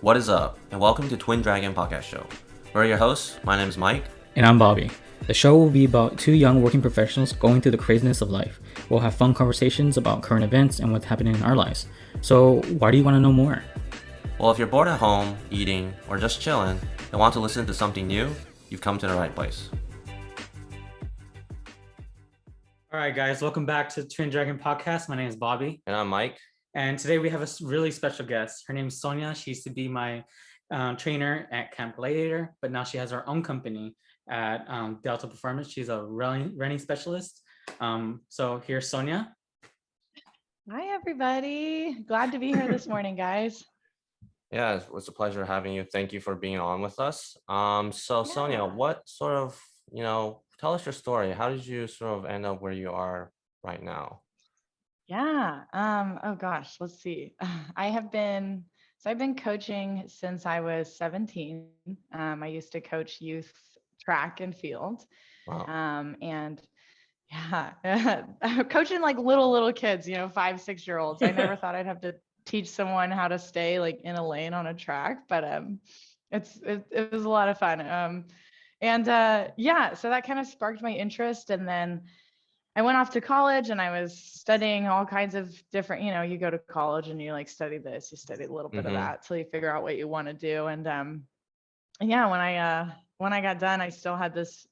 What is up, and welcome to Twin Dragon Podcast Show. We're your hosts. My name is Mike. And I'm Bobby. The show will be about two young working professionals going through the craziness of life. We'll have fun conversations about current events and what's happening in our lives. So, why do you want to know more? Well, if you're bored at home, eating, or just chilling, and want to listen to something new, you've come to the right place. All right, guys, welcome back to Twin Dragon Podcast. My name is Bobby. And I'm Mike. And today we have a really special guest. Her name is Sonya. She used to be my trainer at Camp Gladiator, but now she has her own company at Delta Performance. She's a running specialist. So here's Sonya. Hi, everybody. Glad to be here this morning, guys. Yeah, it was a pleasure having you. Thank you for being on with us. Sonya, what sort of, tell us your story. How did you sort of end up where you are right now? Yeah. Oh gosh, let's see. I've been coaching since I was 17. I used to coach youth track and field. Wow. And yeah, coaching like little kids, 5, 6-year-olds. I never thought I'd have to teach someone how to stay like in a lane on a track, but it was a lot of fun. So that kind of sparked my interest, and then I went off to college and I was studying all kinds of different, you go to college and you like study this, you study a little bit of that till you figure out what you want to do. And when I got done, I still had this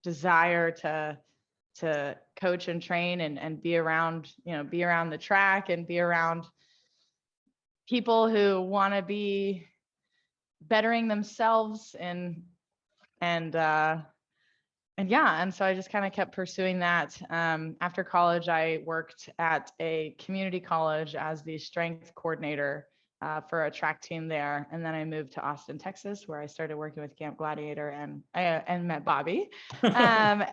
desire to coach and train and be around the track and be around people who want to be bettering themselves and so I just kind of kept pursuing that. After college, I worked at a community college as the strength coordinator for a track team there. And then I moved to Austin, Texas, where I started working with Camp Gladiator and met Bobby. And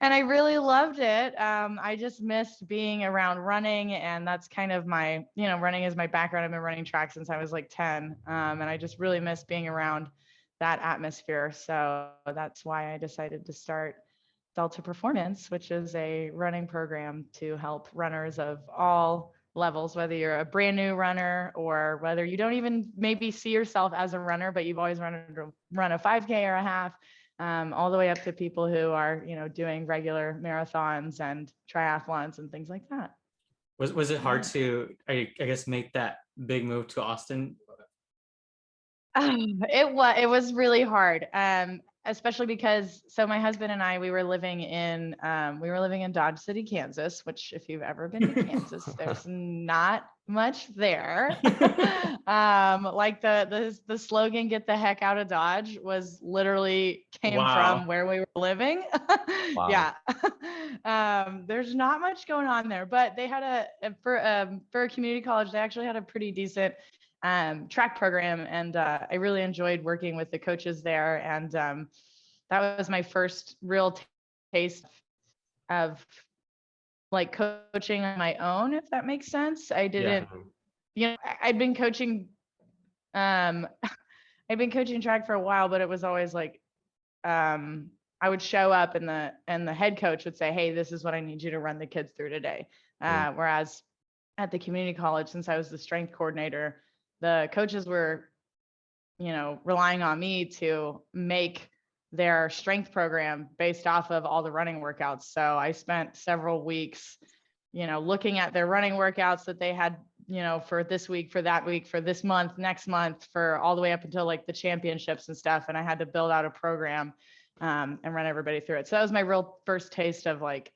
I really loved it. I just missed being around running. And that's kind of my, running is my background. I've been running track since I was like 10. And I just really missed being around that atmosphere. So that's why I decided to start Delta Performance, which is a running program to help runners of all levels, whether you're a brand new runner or whether you don't even maybe see yourself as a runner, but you've always run a 5K or a half, all the way up to people who are, doing regular marathons and triathlons and things like that. Was it hard to, I guess, make that big move to Austin? It was really hard, especially because my husband and I we were living in Dodge City, Kansas, which if you've ever been to Kansas, there's not much there. Like the slogan "Get the heck out of Dodge" was literally came from where we were living. Wow. Yeah. There's not much going on there, but they had for a community college, they actually had a pretty decent track program, and I really enjoyed working with the coaches there, and that was my first real taste of like coaching on my own, if that makes sense. I didn't, I'd been coaching track for a while, but it was always like I would show up and the head coach would say, "Hey, this is what I need you to run the kids through today." Whereas at the community college, since I was the strength coordinator, the coaches were, relying on me to make their strength program based off of all the running workouts. So I spent several weeks, looking at their running workouts that they had, for this week, for that week, for this month, next month, for all the way up until like the championships and stuff. And I had to build out a program and run everybody through it. So that was my real first taste of like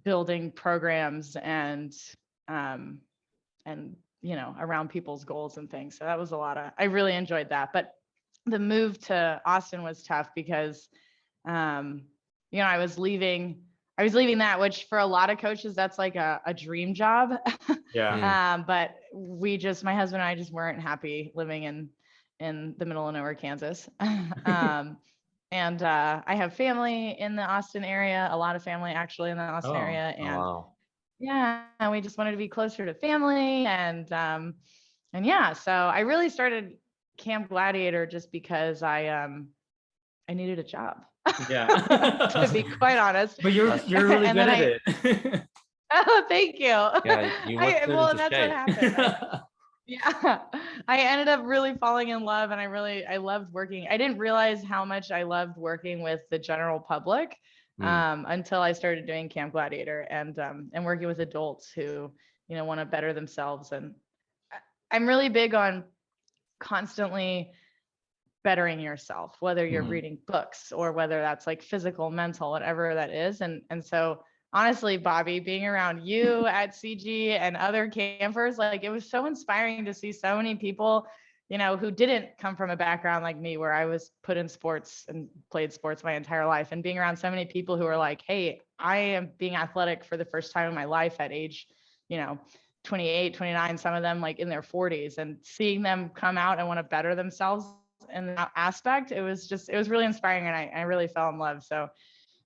building programs and around people's goals and things. So that was I really enjoyed that. But the move to Austin was tough because, I was leaving that, which for a lot of coaches, that's like a dream job. Yeah. But my husband and I just weren't happy living in the middle of nowhere, Kansas. And I have family in the Austin area, a lot of family actually in the Austin area. And wow. yeah, we just wanted to be closer to family, and so I really started Camp Gladiator just because I needed a job. Yeah. To be quite honest. But you're really good at it. Oh, thank you. Yeah, you look good into that's shape. what happened. Yeah. I ended up really falling in love, and I loved working. I didn't realize how much I loved working with the general public Mm, until I started doing Camp Gladiator and working with adults who, want to better themselves. And I'm really big on constantly bettering yourself, whether you're mhm. reading books or whether that's like physical, mental, whatever that is. And so honestly, Bobby, being around you at CG and other campers, like it was so inspiring to see so many people, who didn't come from a background like me, where I was put in sports and played sports my entire life, and being around so many people who are like, hey, I am being athletic for the first time in my life at age, you know, 28, 29, some of them like in their 40s, and seeing them come out and want to better themselves in that aspect, it was really inspiring, and I really fell in love. So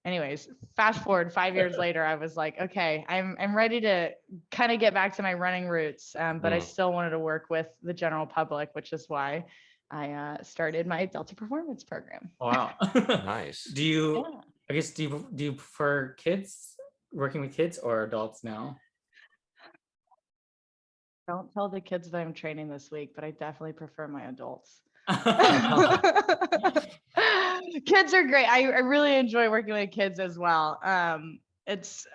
anyways, fast forward 5 years later, I was like, okay, I'm ready to kind of get back to my running roots, but I Mm, still wanted to work with the general public, which is why I started my Delta Performance program. Wow. nice. Do you, Yeah. I guess, do you prefer kids, working with kids, or adults now? Don't tell the kids that I'm training this week, but I definitely prefer my adults. Kids are great. I really enjoy working with kids as well. It's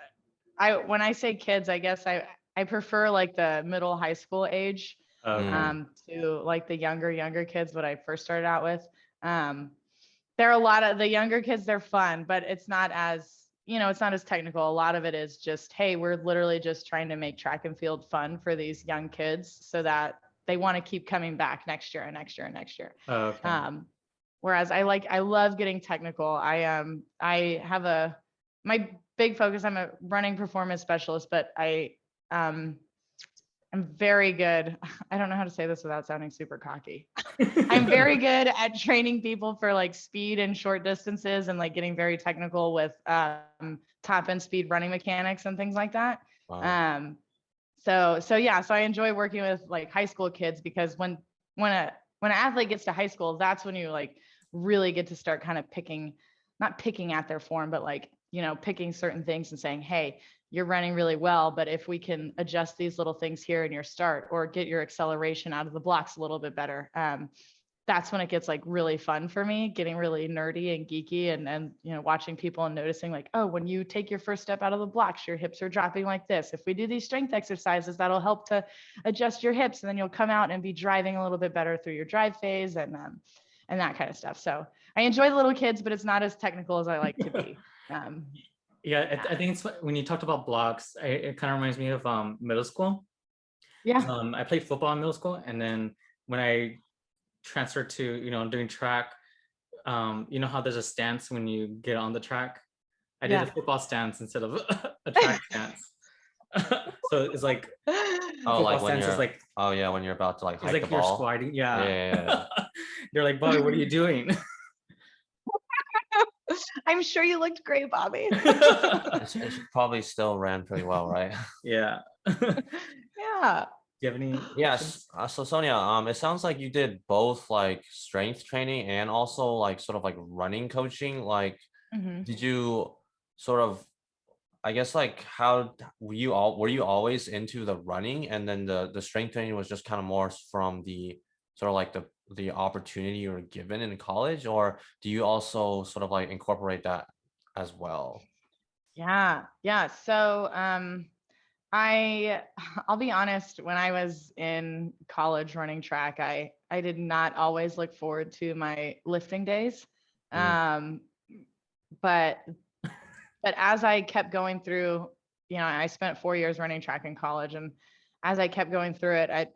when I say kids, I guess I prefer like the middle high school age Okay. Mm, to like the younger kids, what I first started out with. There are a lot of the younger kids, they're fun, but it's not as, it's not as technical. A lot of it is just, hey, we're literally just trying to make track and field fun for these young kids so that they want to keep coming back next year and next year and next year. Okay. Whereas I love getting technical. I have my big focus, I'm a running performance specialist, but I'm very good. I don't know how to say this without sounding super cocky. I'm very good at training people for like speed and short distances, and like getting very technical with top end speed running mechanics and things like that. wow. Um, so yeah, so I enjoy working with like high school kids, because when a when an athlete gets to high school, that's when you like really get to start kind of not picking at their form, but like, picking certain things and saying, hey, you're running really well, but if we can adjust these little things here in your start, or get your acceleration out of the blocks a little bit better, that's when it gets like really fun for me, getting really nerdy and geeky, and watching people and noticing like, oh, when you take your first step out of the blocks, your hips are dropping like this. If we do these strength exercises, that'll help to adjust your hips, and then you'll come out and be driving a little bit better through your drive phase, and that kind of stuff. So I enjoy the little kids, but it's not as technical as I like to be. Yeah, I think it's when you talked about blocks, it kind of reminds me of middle school. Yeah. I played football in middle school, and then when I transferred to doing track, you know how there's a stance when you get on the track. I did a Yeah. football stance instead of a track stance. So it's like Oh, football like when stance is you're, like oh yeah, when you're about to like it's hike the like you're ball. squatting. Yeah, Yeah. yeah, They're like, Bobby, what are you doing? I'm sure you looked great, Bobby. yeah. It probably still ran pretty well, right? Yeah. Do Yeah. you have any Yes. questions? So Sonia, it sounds like you did both like strength training and also like sort of like running coaching. Like, Mhm. did you sort of, I guess like how were you always into the running, and then the strength training was just kind of more from the sort of like the opportunity you were given in college, or do you also sort of like incorporate that as well? Yeah. Yeah. So, I I'll be honest, when I was in college running track, I did not always look forward to my lifting days. Mm, Um, but as I kept going through, I spent 4 years running track in college, and as I kept going through it,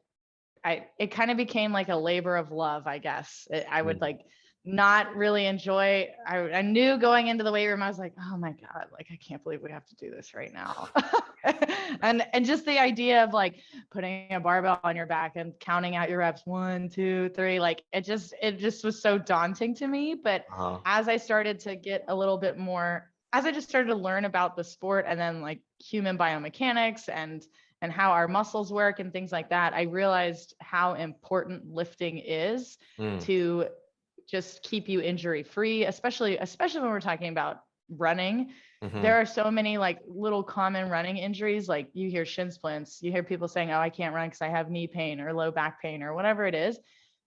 it kind of became like a labor of love, I guess. I would mm, like not really enjoy. I knew going into the weight room, I was like, oh my God, like I can't believe we have to do this right now. And just the idea of like putting a barbell on your back and counting out your reps, 1, 2, 3, like it just was so daunting to me. But uh-huh. as I started to get a little bit more, as I just started to learn about the sport, and then like human biomechanics and how our muscles work and things like that, I realized how important lifting is Mm, to just keep you injury free, especially when we're talking about running. there are so many like little common running injuries. Like you hear shin splints, you hear people saying, oh, I can't run because I have knee pain or low back pain or whatever it is.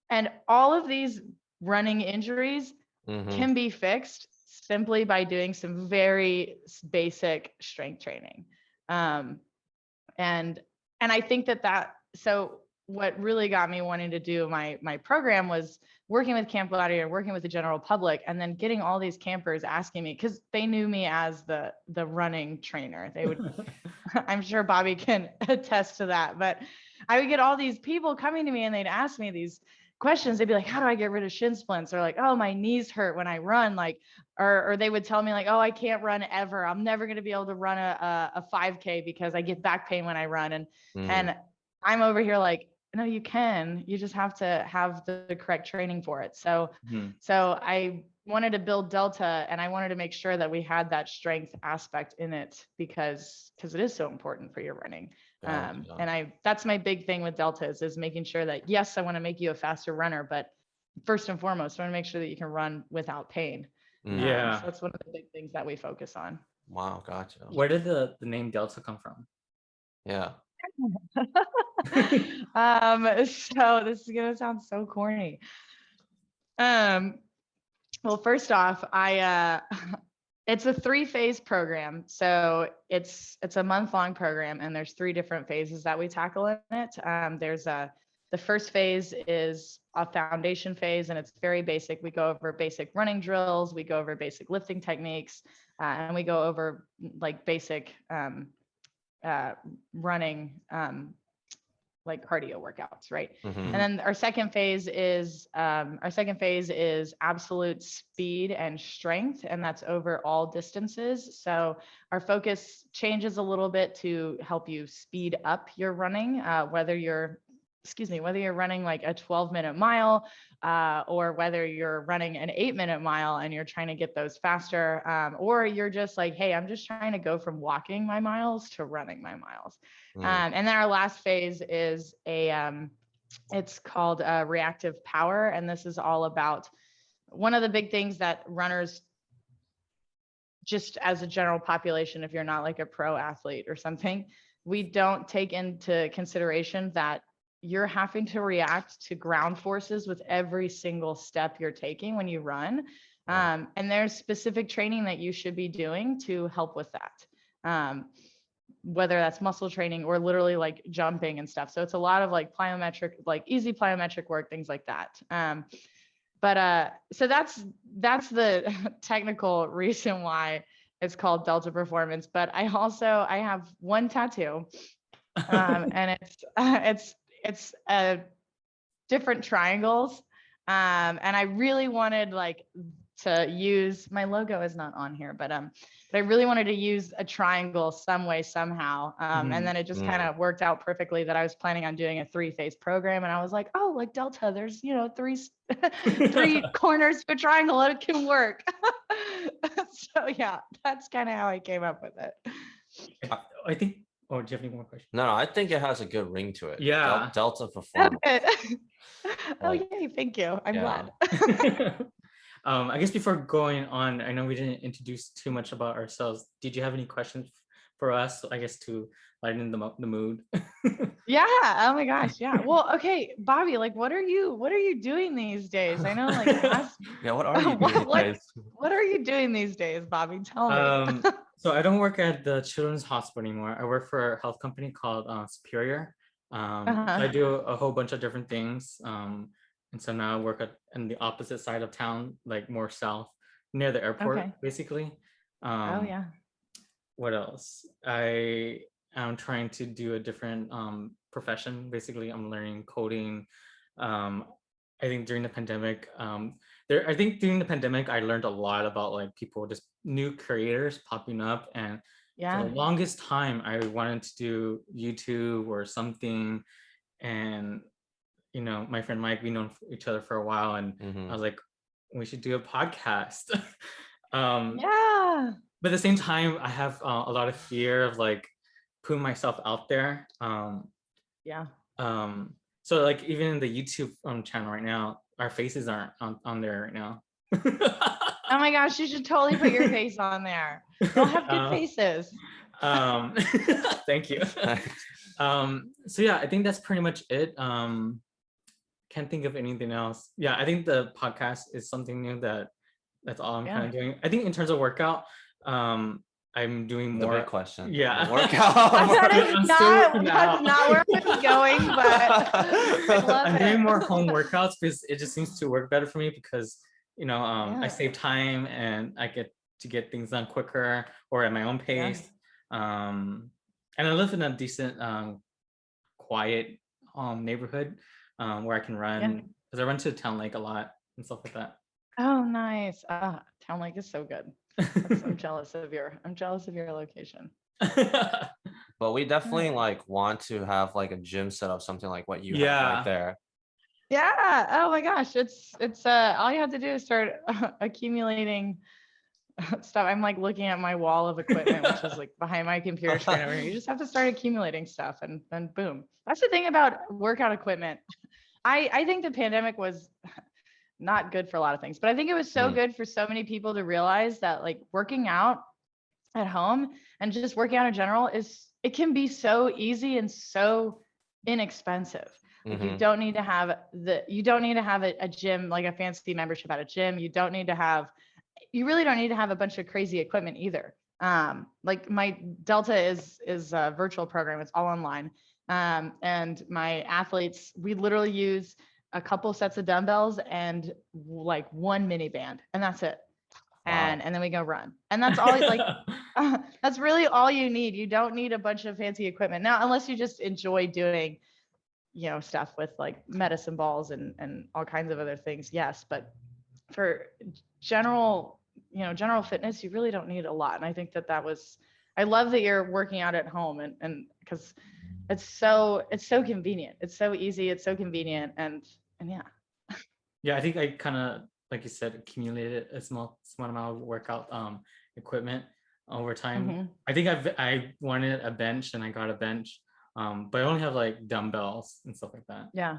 And all of these running injuries can be fixed simply by doing some very basic strength training. And I think so what really got me wanting to do my program was working with Camp Gladiator, working with the general public, and then getting all these campers asking me, because they knew me as the running trainer. They would, I'm sure Bobby can attest to that, but I would get all these people coming to me and they'd ask me these questions. They'd be like, how do I get rid of shin splints? Or like, oh, my knees hurt when I run. Like, or they would tell me like, oh, I can't run ever. I'm never going to be able to run a 5K because I get back pain when I run. And I'm over here like, no, you can. You just have to have the correct training for it. So I wanted to build Delta, and I wanted to make sure that we had that strength aspect in it because it is so important for your running. And that's my big thing with Delta is making sure that, yes, I want to make you a faster runner, but first and foremost, I want to make sure that you can run without pain. So that's one of the big things that we focus on. Wow, gotcha. Where did the name Delta come from? Yeah. So this is gonna sound so corny. Well, first off, it's a 3-phase program. So it's a month-long program, and there's 3 different phases that we tackle in it. The first phase is a foundation phase, and it's very basic. We go over basic running drills, we go over basic lifting techniques, and we go over like basic running like cardio workouts, right? And then our second phase is absolute speed and strength, and that's over all distances. So our focus changes a little bit to help you speed up your running, whether you're running like a 12-minute mile, or whether you're running an 8-minute mile and you're trying to get those faster, or you're just like, hey, I'm just trying to go from walking my miles to running my miles. And then our last phase is it's called reactive power. And this is all about one of the big things that runners, just as a general population, if you're not like a pro athlete or something, we don't take into consideration that you're having to react to ground forces with every single step you're taking when you run. And there's specific training that you should be doing to help with that. Whether that's muscle training or literally like jumping and stuff. So it's a lot of like plyometric, like easy plyometric work, things like that. So that's the technical reason why it's called Delta Performance. But I have one tattoo, and it's different triangles. And I really wanted like to use, my logo is not on here, but I really wanted to use a triangle some way, somehow. And then it just kind of worked out perfectly that I was planning on doing a 3-phase program. And I was like, oh, like Delta, there's, 3 corners to a triangle, and it can work. So yeah, that's kind of how I came up with it. I think, oh, do you have any more questions? No, I think it has a good ring to it. Yeah. Delta Performance. Oh, yay, thank you. I'm glad. I guess before going on, I know we didn't introduce too much about ourselves. Did you have any questions for us, I guess, to lighten the mood? Yeah. Oh my gosh. Yeah. Well, okay, Bobby, like, what are you doing these days? I know, like, what are you doing these days? What are you doing these days, Bobby? Tell me. So I don't work at the Children's Hospital anymore. I work for a health company called Superior. So I do a whole bunch of different things. And so now I work on the opposite side of town, like more south, near the airport, basically. Oh yeah. What else? I am trying to do a different profession. Basically, I'm learning coding. I think during the pandemic, I learned a lot about like people, just new creators popping up. And for the longest time, I wanted to do YouTube or something. And my friend Mike, we known each other for a while, and I was like, we should do a podcast. But at the same time, I have a lot of fear of like putting myself out there. So like even in the YouTube channel right now, our faces aren't on there right now. Oh my gosh, you should totally put your face on there. Y'all have good faces. Um, thank you. So yeah, I think that's pretty much it. Can't think of anything else. Yeah, I think the podcast is something new that's all I'm kind of doing. I think in terms of workout, I'm doing The more. big question. Yeah. The workout. That's not where I was going, but I love I'm it. doing more home workouts because it just seems to work better for me because I save time and I get to get things done quicker or at my own pace. And I live in a decent quiet neighborhood where I can run because I run to Town Lake a lot and stuff like that. Oh, nice. Town Lake is so good. I'm jealous of your location. But we definitely like want to have like a gym set up, something like what you have right there. Yeah. Oh my gosh. It's all you have to do is start accumulating stuff. I'm like looking at my wall of equipment, which is like behind my computer screen over here. You just have to start accumulating stuff and then boom. That's the thing about workout equipment. I think the pandemic was not good for a lot of things, but I think it was so good for so many people to realize that like working out at home and just working out in general it can be so easy and so inexpensive. Like you don't need to have a gym, like a fancy membership at a gym. You really don't need to have a bunch of crazy equipment either. Like my Delta is a virtual program. It's all online. And my athletes, we literally use a couple sets of dumbbells and like one mini band, and that's it. And then we go run. And that's all like that's really all you need. You don't need a bunch of fancy equipment. Now, unless you just enjoy doing, stuff with like medicine balls and all kinds of other things. Yes, but for general fitness, you really don't need a lot. And I think I love that you're working out at home and because it's so convenient. It's so easy. It's so convenient. And yeah. Yeah, I think I kind of, like you said, accumulated a small amount of workout equipment over time. I think I wanted a bench and I got a bench, but I only have like dumbbells and stuff like that. Yeah.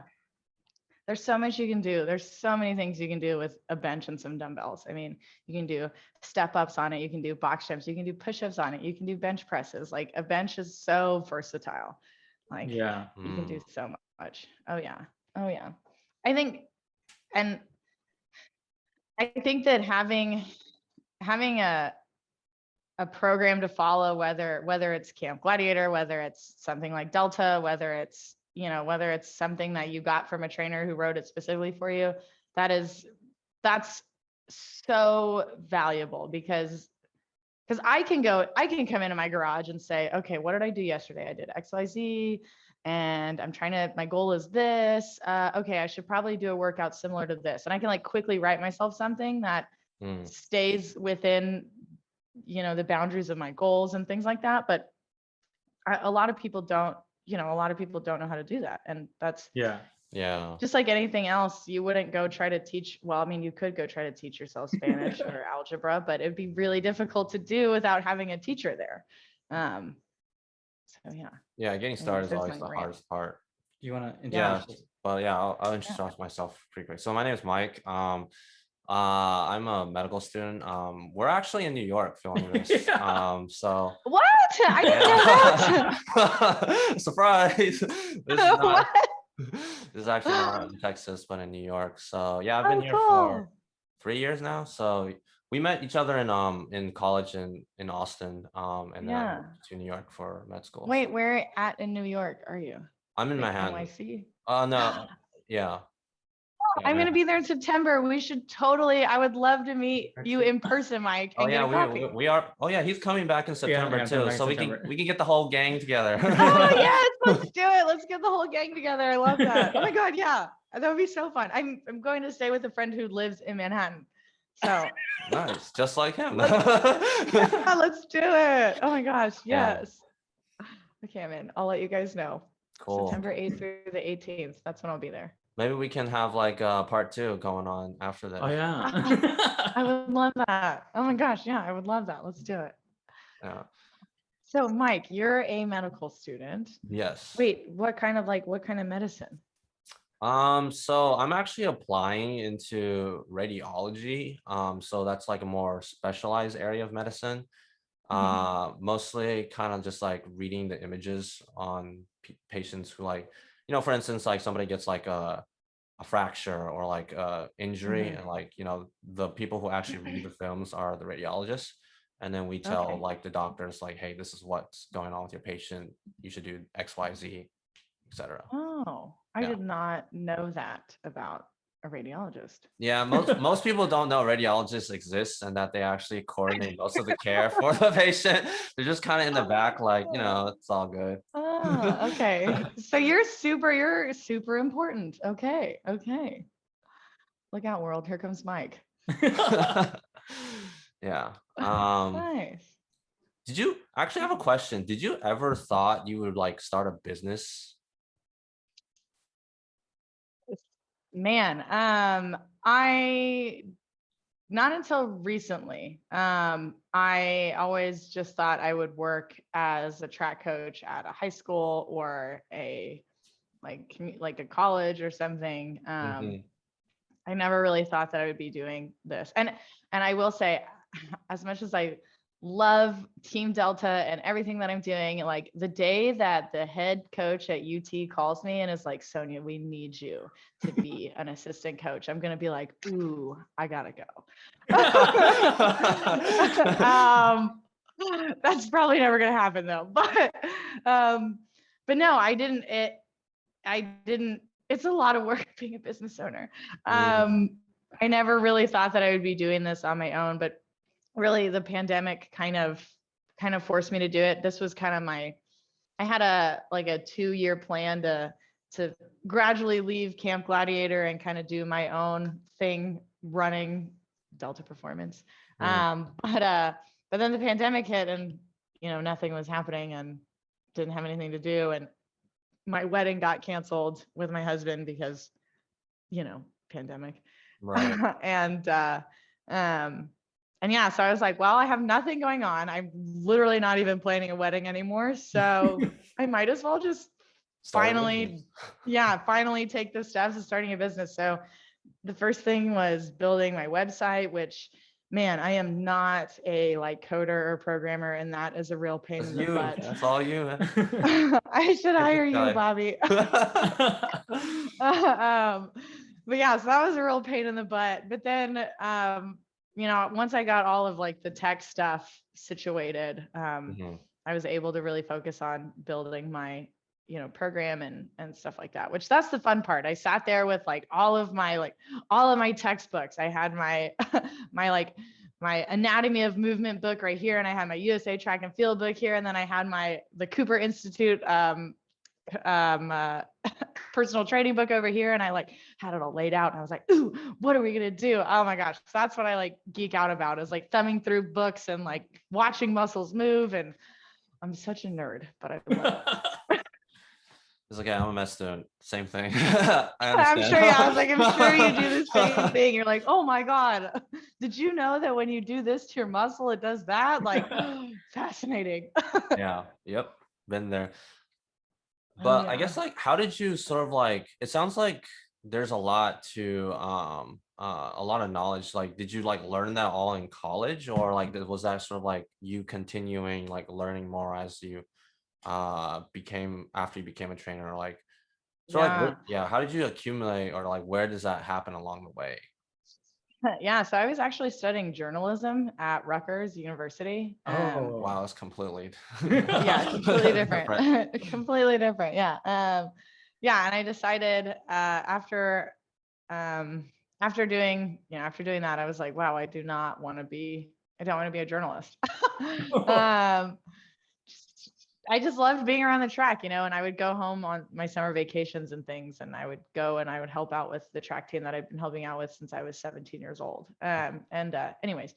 There's so much you can do. There's so many things you can do with a bench and some dumbbells. I mean, you can do step ups on it. You can do box jumps. You can do push-ups on it. You can do bench presses. Like a bench is so versatile. Like you can do so much. Oh yeah. I think that having a program to follow, whether it's Camp Gladiator, whether it's something like Delta, whether it's something that you got from a trainer who wrote it specifically for you, that's so valuable because I can come into my garage and say, okay, what did I do yesterday? I did XYZ and my goal is this. Okay, I should probably do a workout similar to this. And I can like quickly write myself something that stays within, the boundaries of my goals and things like that. But a lot of people don't know how to do that. And that's just like anything else. You wouldn't go try to teach. Well, I mean, you could go try to teach yourself Spanish or algebra, but it'd be really difficult to do without having a teacher there. So yeah, getting started is always the hardest part. You want to introduce? Yeah, well, yeah, I'll introduce myself pretty quick. So my name is Mike. I'm a medical student. We're actually in New York filming this. So what? I didn't know that. Surprise! This is actually not in Texas, but in New York. So yeah, I've been here for 3 years now. So we met each other in college in Austin. And then I moved to New York for med school. Wait, where at in New York are you? I'm in Manhattan. NYC? No, yeah. I'm going to be there in September. I would love to meet you in person, Mike. Oh yeah, we are. Oh yeah, he's coming back in September too. So we can get the whole gang together. Oh yes, let's do it. Let's get the whole gang together. I love that. Oh my God, yeah. That would be so fun. I'm going to stay with a friend who lives in Manhattan. So nice, just like him. Let's do it. Oh my gosh, yes. Okay, I'm in. I'll let you guys know. Cool. September 8th through the 18th. That's when I'll be there. Maybe we can have like part 2 going on after that. Oh yeah. I would love that. Oh my gosh, yeah, I would love that. Let's do it. Yeah. So Mike, you're a medical student. Yes. Wait, what kind of medicine? So I'm actually applying into radiology. So that's like a more specialized area of medicine. Mhm. Mostly kind of just like reading the images on patients who like, for instance, like somebody gets like a fracture or like a injury, Mhm. and like, the people who actually read the films are the radiologists. And then we tell Okay. like the doctors like, hey, this is what's going on with your patient. You should do XYZ, etc. Oh, I Yeah. did not know that about a radiologist. Yeah, most people don't know radiologists exist and that they actually coordinate most of the care for the patient. They're just kind of in the back, like, Oh, it's all good. okay. So you're super important. Okay. Okay. Look out, world. Here comes Mike. Yeah. Nice. Did you actually have a question? Did you ever thought you would like start a business? Man, I not until recently. I always just thought I would work as a track coach at a high school or a like a college or something. Hmm. I never really thought that I would be doing this. And I will say, as much as I love Team Delta and everything that I'm doing, like the day that the head coach at UT calls me and is like, Sonya, we need you to be an assistant coach, I'm gonna be like, ooh, I gotta go. That's probably never gonna happen though. Um, but no, I didn't, it's a lot of work being a business owner. Mm, I never really thought that I would be doing this on my own, but really the pandemic kind of forced me to do it. This was kind of I had a 2-year plan to gradually leave Camp Gladiator and kind of do my own thing running Delta Performance. mm, But then the pandemic hit and nothing was happening and didn't have anything to do, and my wedding got canceled with my husband because pandemic. right. and um and yeah, so I was like, well, I have nothing going on, I'm literally not even planning a wedding anymore, so I might as well just Start a business. finally take the steps of starting a business. So the first thing was building my website, which, man, I am not a like coder or programmer, and that is a real pain That's in the you. butt. That's all you. Man. I should Get this hire you, guy. Bobby. um, but yeah, so that was a real pain in the butt. But then, once I got all of like the tech stuff situated, Mhm. I was able to really focus on building my, program and stuff like that, which that's the fun part. I sat there with like all of my textbooks. I had my, my anatomy of movement book right here, and I had my USA track and field book here. And then I had the Cooper Institute, um, uh, personal training book over here, and I like had it all laid out, and I was like, ooh, what are we gonna do? Oh my gosh, that's what I like geek out about, is like thumbing through books and like watching muscles move. And I'm such a nerd, but I love it. It's okay. I'm a mess student. Same thing. I I'm understand. sure, yeah, I was like, I'm sure you do the same thing. You're like, oh my God, did you know that when you do this to your muscle, it does that? Like, fascinating. Yeah. Yep. Been there. Oh But I yeah. guess like how did you sort of like, it sounds like there's a lot to a lot of knowledge. Like did you like learn that all in college, or like was that sort of like you continuing like learning more as you became after you became a trainer? Like so like Yeah. what, yeah, how did you accumulate, or like where does that happen along the way? Yeah, so I was actually studying journalism at Rutgers University. Oh. Wow, it's completely Yeah, completely different. different. Completely different. Yeah. Yeah, and I decided um after doing that, I was like, wow, I don't want to be a journalist. um I just loved being around the track, and I would go home on my summer vacations and things, and I would go and I would help out with the track team that I've been helping out with since I was 17 years old. Anyways,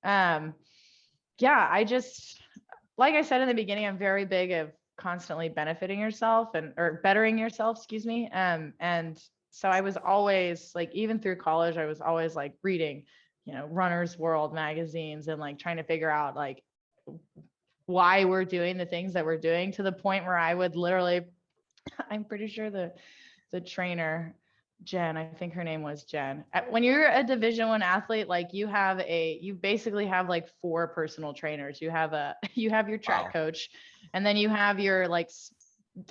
um, yeah, I just, like I said in the beginning, I'm very big of constantly benefiting yourself or bettering yourself, excuse me. And so I was always like, even through college, I was always like reading, Runner's World magazines and like trying to figure out like why we're doing the things that we're doing, to the point where I would literally, I'm pretty sure the trainer Jen, I think her name was Jen. When you're a Division 1 athlete, like you basically have like 4 personal trainers. You have you have your track Wow. coach, and then you have your like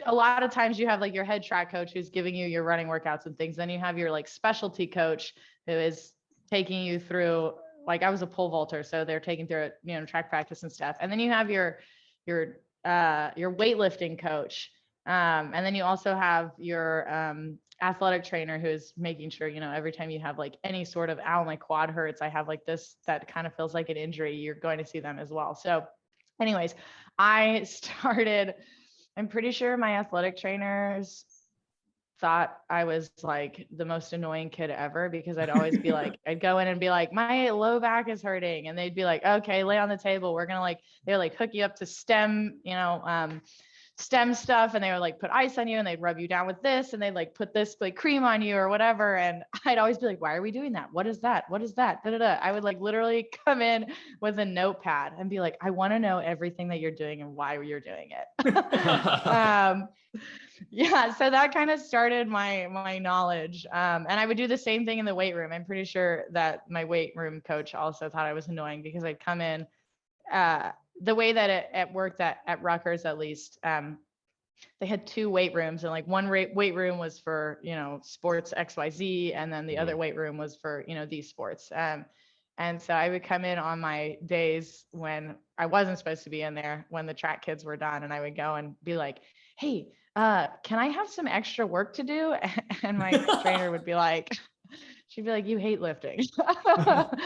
a lot of times you have like your head track coach who's giving you your running workouts and things. Then you have your like specialty coach who is taking you through, like I was a pole vaulter, so they're taking through it, track practice and stuff. And then you have your weightlifting coach. And then you also have your athletic trainer who's making sure, every time you have like any sort of, ow, my quad hurts, I have like this, that kind of feels like an injury, you're going to see them as well. So anyways, I'm pretty sure my athletic trainers thought I was like the most annoying kid ever, because I'd always be like, I'd go in and be like, my low back is hurting. And they'd be like, okay, lay on the table. We're going to they're like hook you up to stem stuff, and they would like put ice on you and they'd rub you down with this, and they'd like put this like cream on you or whatever. And I'd always be like, why are we doing that? What is that? What is that? Da, da, da. I would like literally come in with a notepad and be like, I want to know everything that you're doing and why you're doing it. Yeah, so that kind of started my knowledge. And I would do the same thing in the weight room. I'm pretty sure that my weight room coach also thought I was annoying, because I'd come in, the way that it worked at Rutgers, at least, they had 2 weight rooms, and like one weight room was for, sports XYZ, and then the other weight room was for, these sports. And so I would come in on my days when I wasn't supposed to be in there, when the track kids were done, and I would go and be like, hey, can I have some extra work to do? And my trainer would be like, she'd be like, you hate lifting. But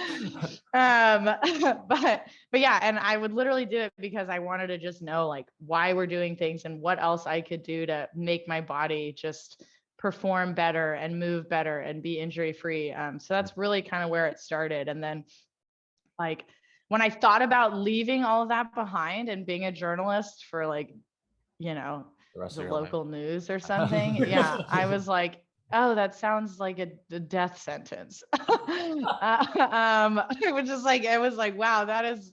yeah, and I would literally do it because I wanted to just know like why we're doing things and what else I could do to make my body just perform better and move better and be injury free. So that's really kind of where it started. And then like when I thought about leaving all of that behind and being a journalist for like, the local news or something, yeah, I was like, oh, that sounds like a death sentence. It was like, wow,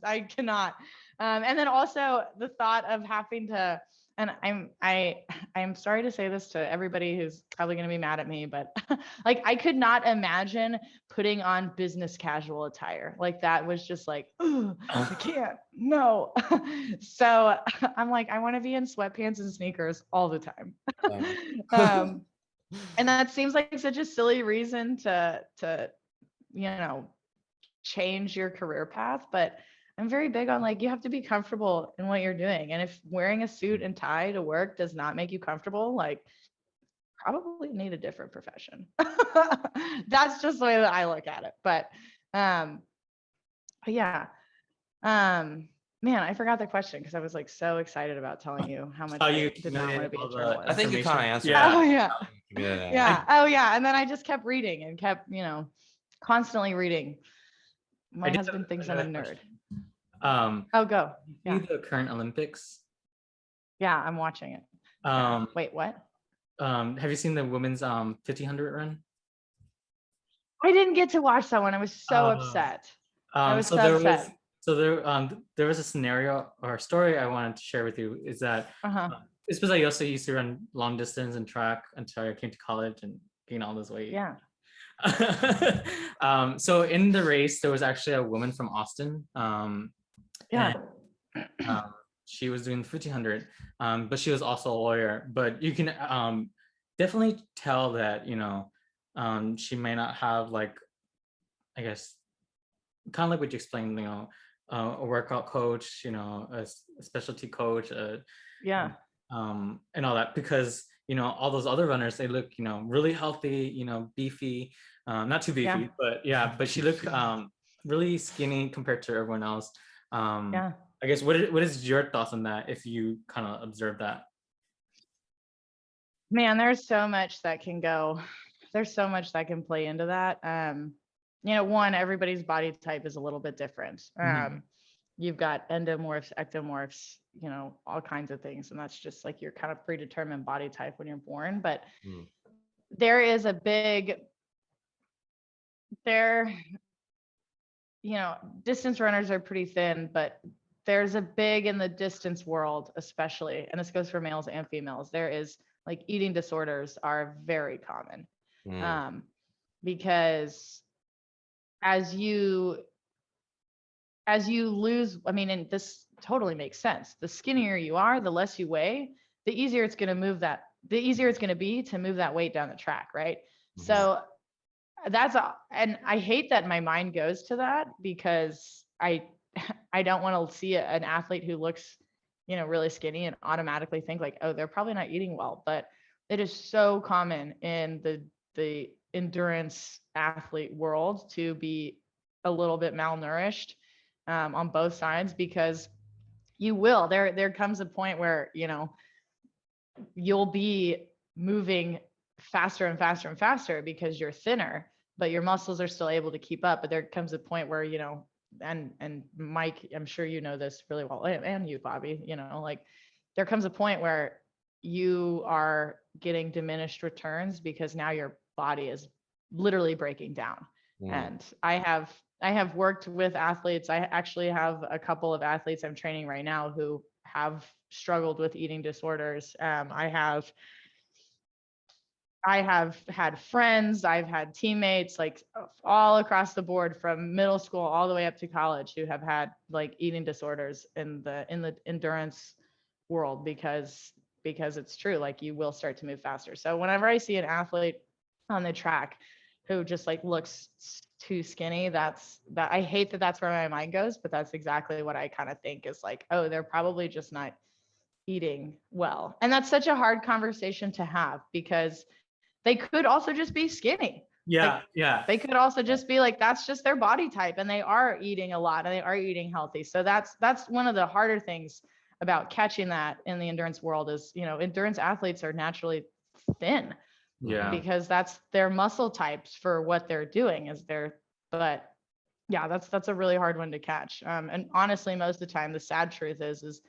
I cannot. And then also the thought of having to, and I'm sorry to say this to everybody who's probably going to be mad at me, but like, I could not imagine putting on business casual attire. Like that was just like, I can't, no. So I'm like, I want to be in sweatpants and sneakers all the time. And that seems like such a silly reason to change your career path, but I'm very big on like, you have to be comfortable in what you're doing. And if wearing a suit and tie to work does not make you comfortable, like probably need a different profession. That's just the way that I look at it. But yeah. Man, I forgot the question because I was like so excited about telling you how much I did not want to be a journalist. I think you kind of answered. Yeah. Oh yeah. Yeah. Oh yeah. And then I just kept reading and kept, constantly reading. My husband thinks I'm a nerd. Oh, go. Yeah. The current Olympics. Yeah, I'm watching it. Wait, what? Have you seen the women's 1500 run? I didn't get to watch that one. I was so upset. I was so upset. There was a scenario or a story I wanted to share with you, is that it's because I also used to run long distance and track until I came to college and gained all this weight. Yeah. So in the race, there was actually a woman from Austin. Yeah. She was doing the 1500, but she was also a lawyer. But you can definitely tell that, she may not have like, I guess, kind of like what you explained, a workout coach, a specialty coach, yeah, and all that, because all those other runners, they look really healthy, beefy, not too beefy, but she looked really skinny compared to everyone else. I guess what is your thoughts on that, if you kind of observe that? Man, there's so much that can go. There's so much that can play into that. One, everybody's body type is a little bit different. You've got endomorphs, ectomorphs, all kinds of things. And that's just like your kind of predetermined body type when you're born. But there is a big, distance runners are pretty thin, but there's a big in the distance world, especially, and this goes for males and females, there is like eating disorders are very common. Mm, Because as you lose, I mean, and this totally makes sense. The skinnier you are, the less you weigh, the easier it's going to be to move that weight down the track, right? mhm, So and I hate that my mind goes to that, because I don't want to see an athlete who looks, really skinny and automatically think like, oh, they're probably not eating well. But it is so common in the endurance athlete world to be a little bit malnourished, on both sides, because there comes a point where, you'll be moving faster and faster and faster because you're thinner, but your muscles are still able to keep up. But there comes a point where, and Mike, I'm sure you know this really well, and you, Bobby, like there comes a point where you are getting diminished returns because now your body is literally breaking down. mm, And I have worked with athletes. I actually have a couple of athletes I'm training right now who have struggled with eating disorders. I have had friends, I've had teammates, like all across the board from middle school all the way up to college, who have had like eating disorders in the endurance world, because it's true, like you will start to move faster. So whenever I see an athlete on the track who just like looks too skinny, that I hate that that's where my mind goes, but that's exactly what I kind of think is like, oh, they're probably just not eating well. And that's such a hard conversation to have, because they could also just be skinny. Yeah, yeah. They could also just be like, that's just their body type, and they are eating a lot and they are eating healthy. So that's one of the harder things about catching that in the endurance world is, endurance athletes are naturally thin, Yeah. because that's their muscle types for what they're doing but yeah, that's a really hard one to catch. And honestly, most of the time, the sad truth is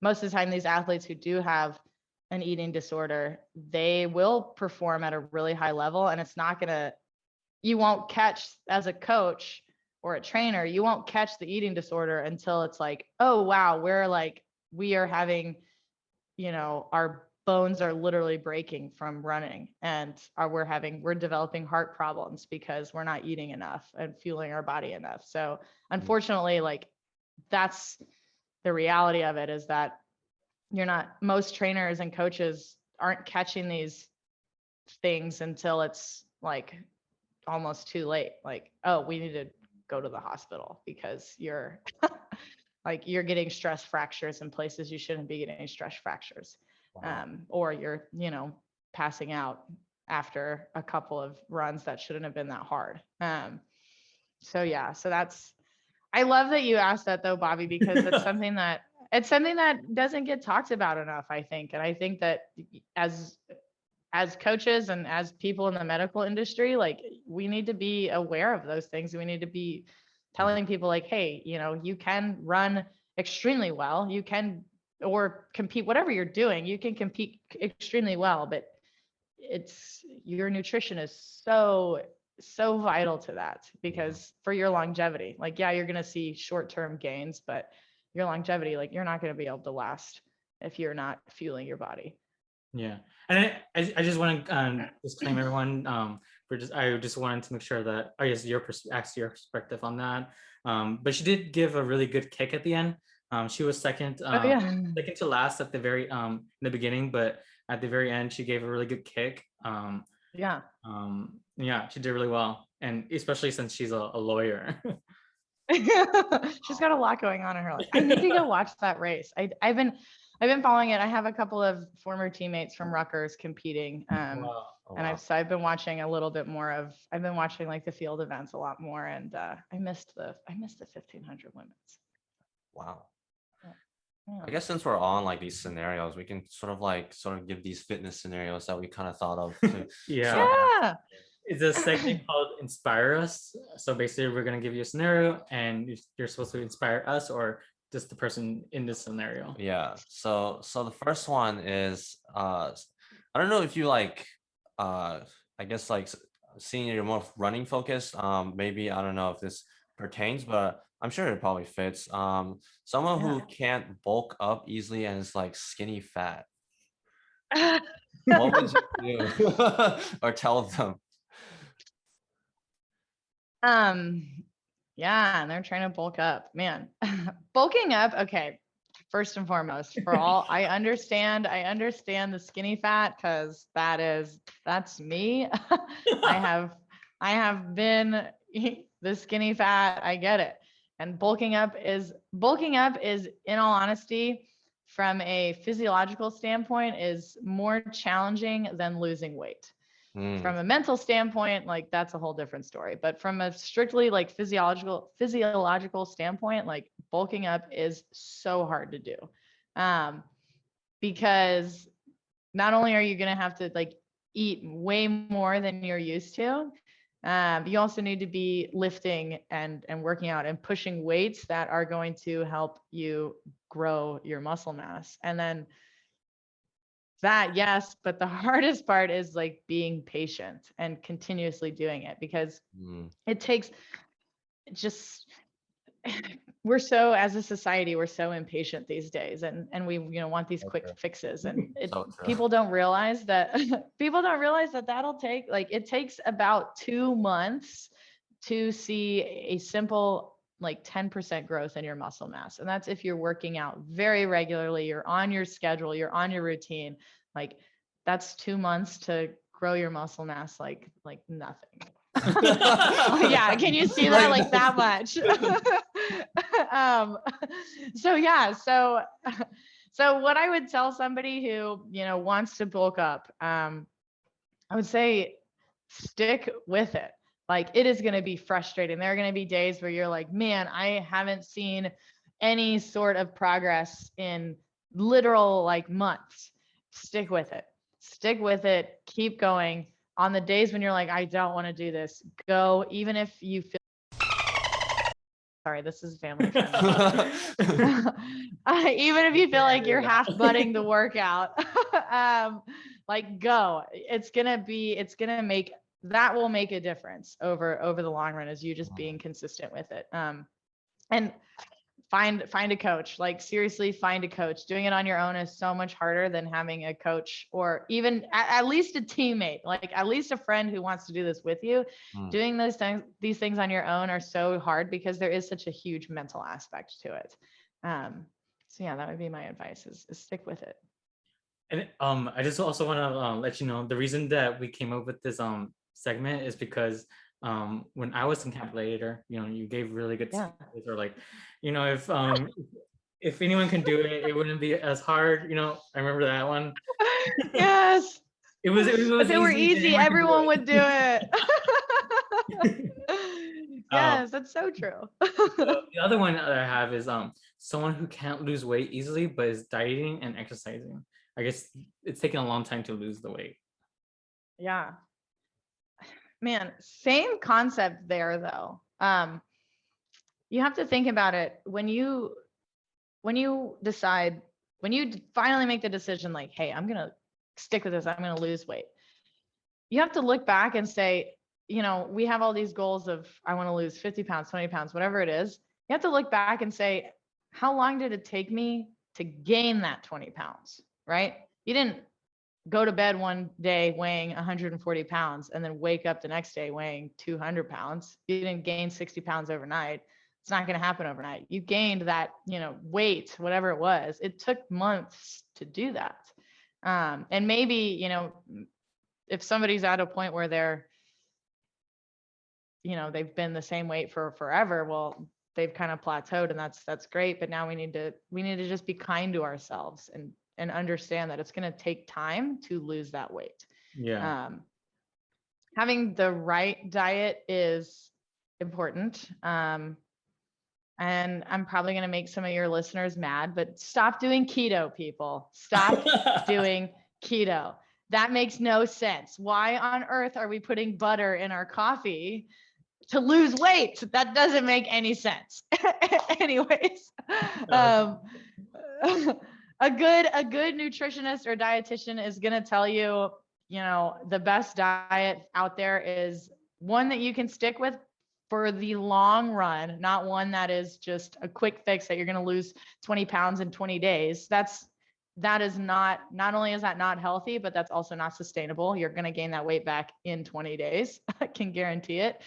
most of the time these athletes who do have an eating disorder, they will perform at a really high level, and you won't catch, as a coach or a trainer, you won't catch the eating disorder until it's like, oh wow, we are having, our bones are literally breaking from running, and we're developing heart problems because we're not eating enough and fueling our body enough. So unfortunately, like that's the reality of it, is that most trainers and coaches aren't catching these things until it's like almost too late. Like, oh, we need to go to the hospital because you're like, you're getting stress fractures in places you shouldn't be getting stress fractures. wow. Or you're, passing out after a couple of runs that shouldn't have been that hard. So yeah, I love that you asked that though, Bobby, because it's something that doesn't get talked about enough, I think. And I think that as coaches and as people in the medical industry, like we need to be aware of those things. We need to be telling people like, hey, you can run extremely well. You can, or compete, whatever you're doing, you can compete extremely well, but your nutrition is so vital to that, because for your longevity, like, yeah, you're going to see short-term gains, but your longevity, like you're not going to be able to last if you're not fueling your body. Yeah, and I just want to disclaim everyone. I just wanted to make sure that I guess your perspective on that. But she did give a really good kick at the end. She was second to last at the very in the beginning, but at the very end she gave a really good kick. Yeah. Yeah, she did really well, and especially since she's a lawyer. She's got a lot going on in her life. I need to go watch that race. I've been following it. I have a couple of former teammates from Rutgers competing. Wow. Oh, And wow. I've been watching a little bit more I've been watching like the field events a lot more, and I missed the 1500 women's. Wow. Yeah. I guess since we're on like these scenarios, we can sort of give these fitness scenarios that we kind of thought of to Yeah. Yeah. It's a segment called Inspire Us. So basically, we're going to give you a scenario and you're supposed to inspire us or just the person in this scenario. Yeah. So the first one is I don't know if you like I guess like seeing you're more running focused. Maybe I don't know if this pertains, but I'm sure it probably fits. Someone who can't bulk up easily and is like skinny fat. What would you do or tell them? Um, yeah, and they're trying to bulk up, man. Bulking up, okay. First and foremost, for all I understand the skinny fat because that's me. I have been the skinny fat. I get it. And bulking up is in all honesty, from a physiological standpoint, is more challenging than losing weight. Mm, From a mental standpoint, like that's a whole different story. But from a strictly like physiological standpoint, like bulking up is so hard to do. Um, because not only are you going to have to like eat way more than you're used to, you also need to be lifting and working out and pushing weights that are going to help you grow your muscle mass. And then that, yes, but the hardest part is like being patient and continuously doing it, because mm, it takes just we're so, as a society, we're so impatient these days, and we want these quick okay. fixes, and So true. people don't realize that that'll take, like, it takes about 2 months to see a simple like 10% growth in your muscle mass. And that's if you're working out very regularly, you're on your schedule, you're on your routine. Like, that's 2 months to grow your muscle mass like nothing. Yeah, can you see that? Like that much. um so yeah, so what I would tell somebody who wants to bulk up, I would say stick with it. Like, it is going to be frustrating. There are going to be days where you're like, man, I haven't seen any sort of progress in literal like months. Stick with it. Stick with it. Keep going. On the days when you're like, I don't want to do this, go. Even if you feel, sorry, this is family friendly. Even if you feel like you're half butting the workout, like, go. It's gonna make, that will make a difference over the long run, as you just being consistent with it. And find a coach. Like, seriously, find a coach. Doing it on your own is so much harder than having a coach, or even at least a teammate, like at least a friend who wants to do this with you. Mm. Doing these things on your own are so hard because there is such a huge mental aspect to it. So yeah, that would be my advice, is stick with it. And I just also want to let you know the reason that we came up with this segment is because when I was in Camp Later, you gave really good Yeah. speeches, or like, if anyone can do it, it wouldn't be as hard. I remember that one. Yes. It was If it were easy, everyone would do it. Yes, that's so true. The other one that I have is someone who can't lose weight easily but is dieting and exercising. I guess it's taking a long time to lose the weight. Yeah. Man, same concept there though. You have to think about it when you decide, when you finally make the decision, like, hey, I'm gonna stick with this, I'm gonna lose weight. You have to look back and say, we have all these goals of, I want to lose 50 pounds, 20 pounds, whatever it is. You have to look back and say, how long did it take me to gain that 20 pounds, right? You didn't go to bed one day weighing 140 pounds and then wake up the next day weighing 200 pounds. You didn't gain 60 pounds overnight. It's not going to happen overnight. You gained that, weight, whatever it was. It took months to do that. And maybe, if somebody's at a point where they're, they've been the same weight for forever, well, they've kind of plateaued, and that's great. But now we need to just be kind to ourselves and understand that it's going to take time to lose that weight. Yeah. Having the right diet is important. And I'm probably going to make some of your listeners mad, but stop doing keto, people. Stop doing keto. That makes no sense. Why on earth are we putting butter in our coffee to lose weight? That doesn't make any sense. Anyways, a good nutritionist or dietitian is going to tell you, the best diet out there is one that you can stick with for the long run, not one that is just a quick fix that you're going to lose 20 pounds in 20 days. That's that is not only is that not healthy, but that's also not sustainable. You're going to gain that weight back in 20 days. I can guarantee it.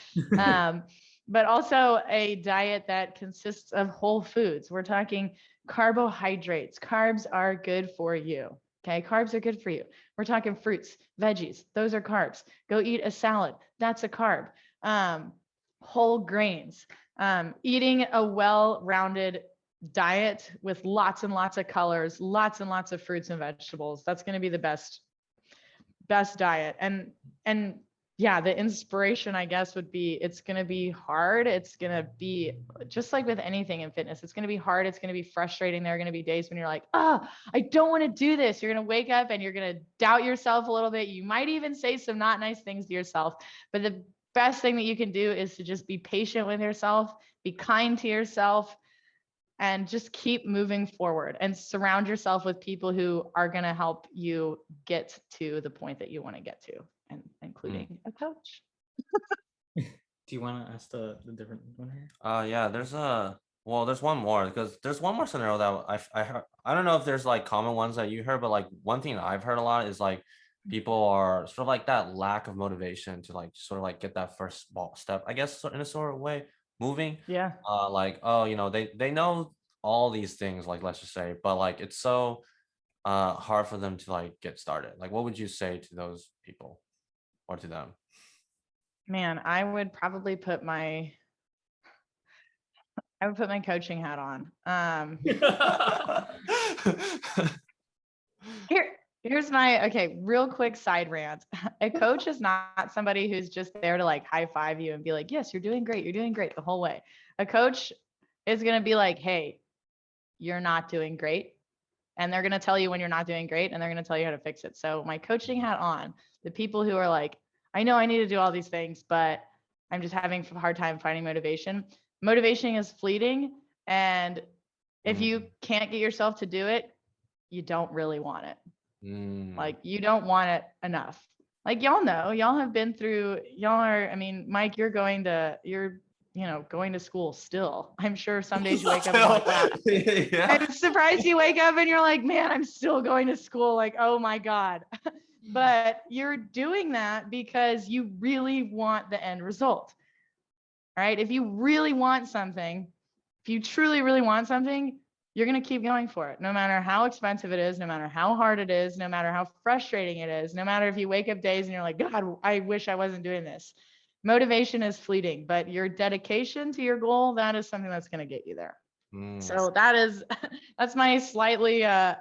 But also a diet that consists of whole foods. We're talking carbohydrates. Carbs are good for you. Okay. Carbs are good for you. We're talking fruits, veggies. Those are carbs. Go eat a salad. That's a carb. Whole grains. Eating a well-rounded diet with lots and lots of colors, lots and lots of fruits and vegetables. That's going to be the best diet. And yeah, the inspiration, I guess, would be, it's going to be hard. It's going to be just like with anything in fitness. It's going to be hard. It's going to be frustrating. There are going to be days when you're like, oh, I don't want to do this. You're going to wake up and you're going to doubt yourself a little bit. You might even say some not nice things to yourself, but the best thing that you can do is to just be patient with yourself, be kind to yourself, and just keep moving forward and surround yourself with people who are going to help you get to the point that you want to get to, and including a coach. Do you want to ask the different one here? Yeah, there's one more, because there's one more scenario that I heard. I don't know if there's like common ones that you heard, but like one thing I've heard a lot is like people are sort of like that lack of motivation to like sort of like get that first small step, I guess, in a sort of way, moving. Yeah. Like, oh, they know all these things, like, let's just say, but like it's so hard for them to like get started. Like, what would you say to those people or to them? Man, I would probably put my coaching hat on. Here's my, okay, real quick side rant. A coach is not somebody who's just there to like high five you and be like, yes, you're doing great the whole way. A coach is going to be like, hey, you're not doing great. And they're going to tell you when you're not doing great, and they're going to tell you how to fix it. So my coaching hat on, the people who are like, I know I need to do all these things, but I'm just having a hard time finding motivation. Motivation is fleeting. And if you can't get yourself to do it, you don't really want it. Like, you don't want it enough. Like, y'all have been through, I mean, Mike, you're going to school still. I'm sure some days you wake up and you're like, wow. Yeah. I'm surprised you wake up and you're like, man, I'm still going to school. Like, oh my God. But you're doing that because you really want the end result. Right? If you really want something, if you truly, really want something, you're going to keep going for it, no matter how expensive it is, no matter how hard it is, no matter how frustrating it is, no matter if you wake up days and you're like, God, I wish I wasn't doing this. Motivation is fleeting, but your dedication to your goal, that is something that's going to get you there. So that's my slightly, what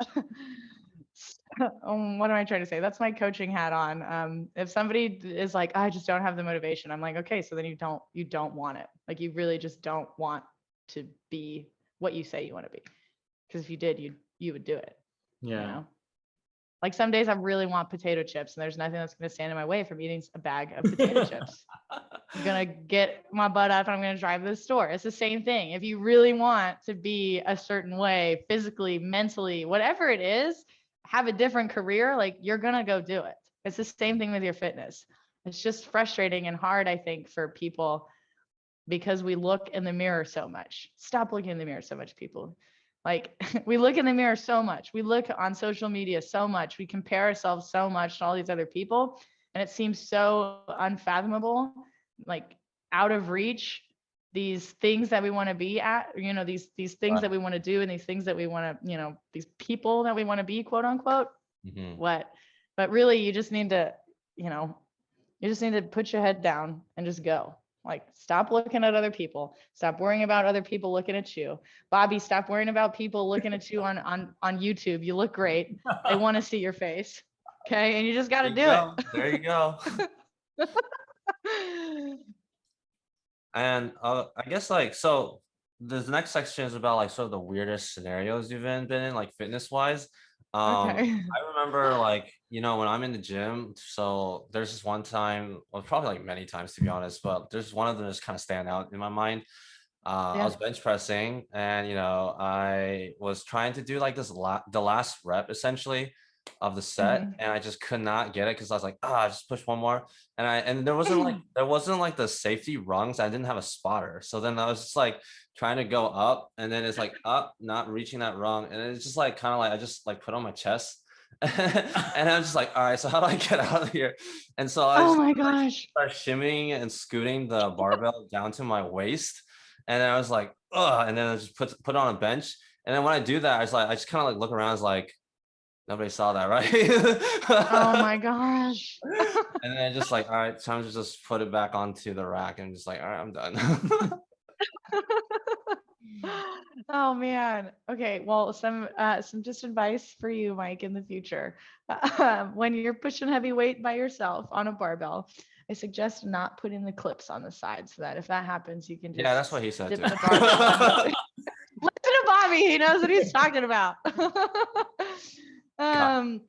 am I trying to say? That's my coaching hat on. If somebody is like, I just don't have the motivation, I'm like, okay, so then you don't want it. Like, you really just don't want to be what you say you want to be. Because if you did, you would do it. Yeah. You know? Like, some days I really want potato chips, and there's nothing that's going to stand in my way from eating a bag of potato chips. I'm going to get my butt up and I'm going to drive to the store. It's the same thing. If you really want to be a certain way, physically, mentally, whatever it is, have a different career, like, you're going to go do it. It's the same thing with your fitness. It's just frustrating and hard, I think, for people, because we look in the mirror so much. Stop looking in the mirror so much, people. Like, we look in the mirror so much. We look on social media so much. We compare ourselves so much to all these other people. And it seems so unfathomable, like out of reach, these things that we want to be at, these things that we want to do, and these things that we want to, these people that we want to be, quote unquote. But really, you just need to, put your head down and just go. Like, stop looking at other people. Stop worrying about other people looking at you. Bobby, stop worrying about people looking at you on YouTube. You look great. They want to see your face. Okay. And you just got to do it. There you go. And I guess, like, so the next section is about like sort of the weirdest scenarios you've been in, like, fitness wise. Okay. I remember, like, when I'm in the gym, so there's this one time, well, probably like many times, to be honest, but there's one of them that's kind of stand out in my mind. I was bench pressing, and I was trying to do like this the last rep, essentially. of the set, Mhm. and I just could not get it because I was like, ah, just push one more, and there wasn't like the safety rungs. I didn't have a spotter, so then I was just like trying to go up, and then it's like up, not reaching that rung, and it's just like kind of like I just like put on my chest, and I was just like, all right, so how do I get out of here? And so I Oh just my gosh. start shimmying and scooting the barbell down to my waist, and then I was like, ugh, and then I just put it on a bench, and then when I do that, I just kind of like look around, I was like, nobody saw that, right? Oh my gosh. And then just like, all right, time to just put it back onto the rack and just like, all right, I'm done. Oh man. Okay. Well, some just advice for you, Mike, in the future. When you're pushing heavy weight by yourself on a barbell, I suggest not putting the clips on the side so that if that happens, you can Yeah, that's just what he said dip too. the barbell into. Listen to Bobby. He knows what he's talking about. Got um,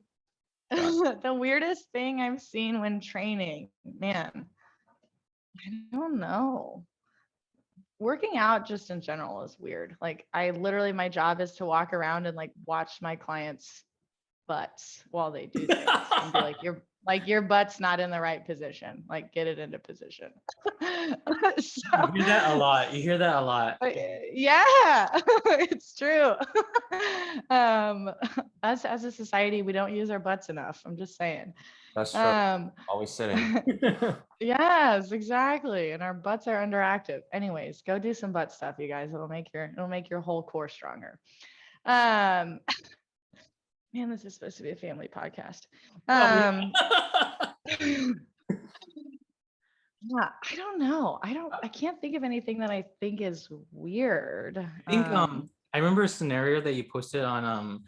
got the weirdest thing I've seen when training, man, I don't know. Working out just in general is weird. Like I literally, my job is to walk around and like watch my clients' butts while they do things and be like your butt's not in the right position. Like get it into position. So, You hear that a lot. You hear that a lot. yeah, it's true. Um, us as a society, we don't use our butts enough. I'm just saying. That's true. Um, Always sitting. yes, exactly. And our butts are underactive. Anyways, go do some butt stuff, you guys. It'll make your whole core stronger. Um, man, this is supposed to be a family podcast. Oh, Yeah, I don't know. I can't think of anything that I think is weird. I think I remember a scenario that you posted on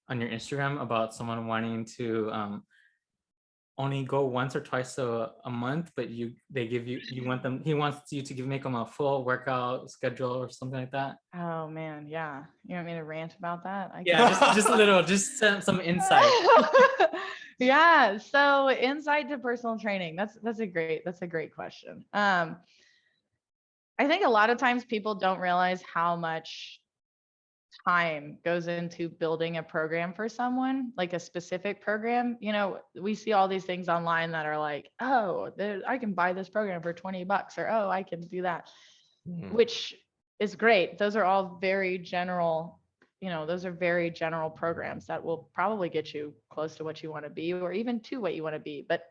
your Instagram about someone wanting to only go once or twice a month, but they give you he wants you to make him a full workout schedule or something like that. Oh man, yeah. You want me to rant about that? Yeah, just a little, just some insight. Yeah. So insight to personal training. That's a great question. I think a lot of times people don't realize how much time goes into building a program for someone, like a specific program. You know, we see all these things online that are like, oh, I can buy this program for $20, or oh, I can do that, which is great. Those are all very general, those are very general programs that will probably get you close to what you want to be, or even to what you want to be. But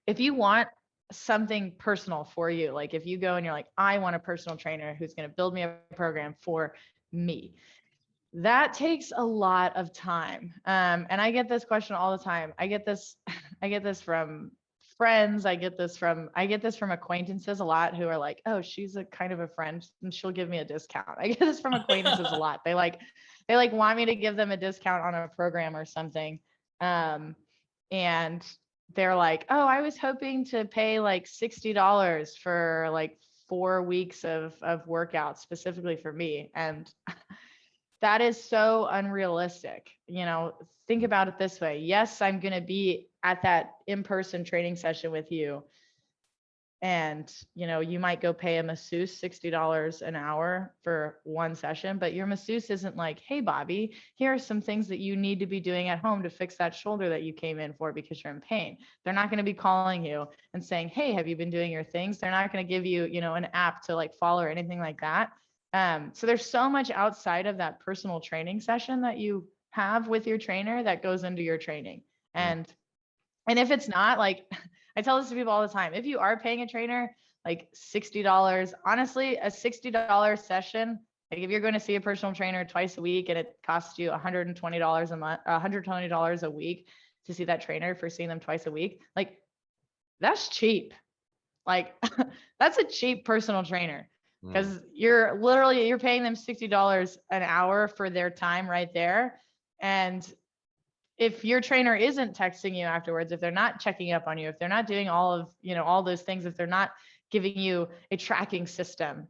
if you want something personal for you, like if you go and you're like, I want a personal trainer who's going to build me a program for me, that takes a lot of time. And I get this question all the time. I get this from friends. I get this from acquaintances a lot, who are like, oh, she's a kind of a friend and she'll give me a discount. I get this from acquaintances a lot. They want me to give them a discount on a program or something. And they're like, oh, I was hoping to pay like $60 for like 4 weeks of workouts specifically for me. And that is so unrealistic. Think about it this way. Yes, I'm going to be at that in-person training session with you. And, you might go pay a masseuse $60 an hour for one session, but your masseuse isn't like, hey, Bobby, here are some things that you need to be doing at home to fix that shoulder that you came in for because you're in pain. They're not going to be calling you and saying, hey, have you been doing your things? They're not going to give you, an app to like follow or anything like that. So there's so much outside of that personal training session that you have with your trainer that goes into your training. And if it's not, like, I tell this to people all the time, if you are paying a trainer like $60, honestly, a $60 session, like if you're going to see a personal trainer twice a week and it costs you $120 a month, $120 a week to see that trainer for seeing them twice a week, like that's cheap. Like that's a cheap personal trainer, because you're paying them $60 an hour for their time right there. And if your trainer isn't texting you afterwards, if they're not checking up on you, if they're not doing all of, all those things, if they're not giving you a tracking system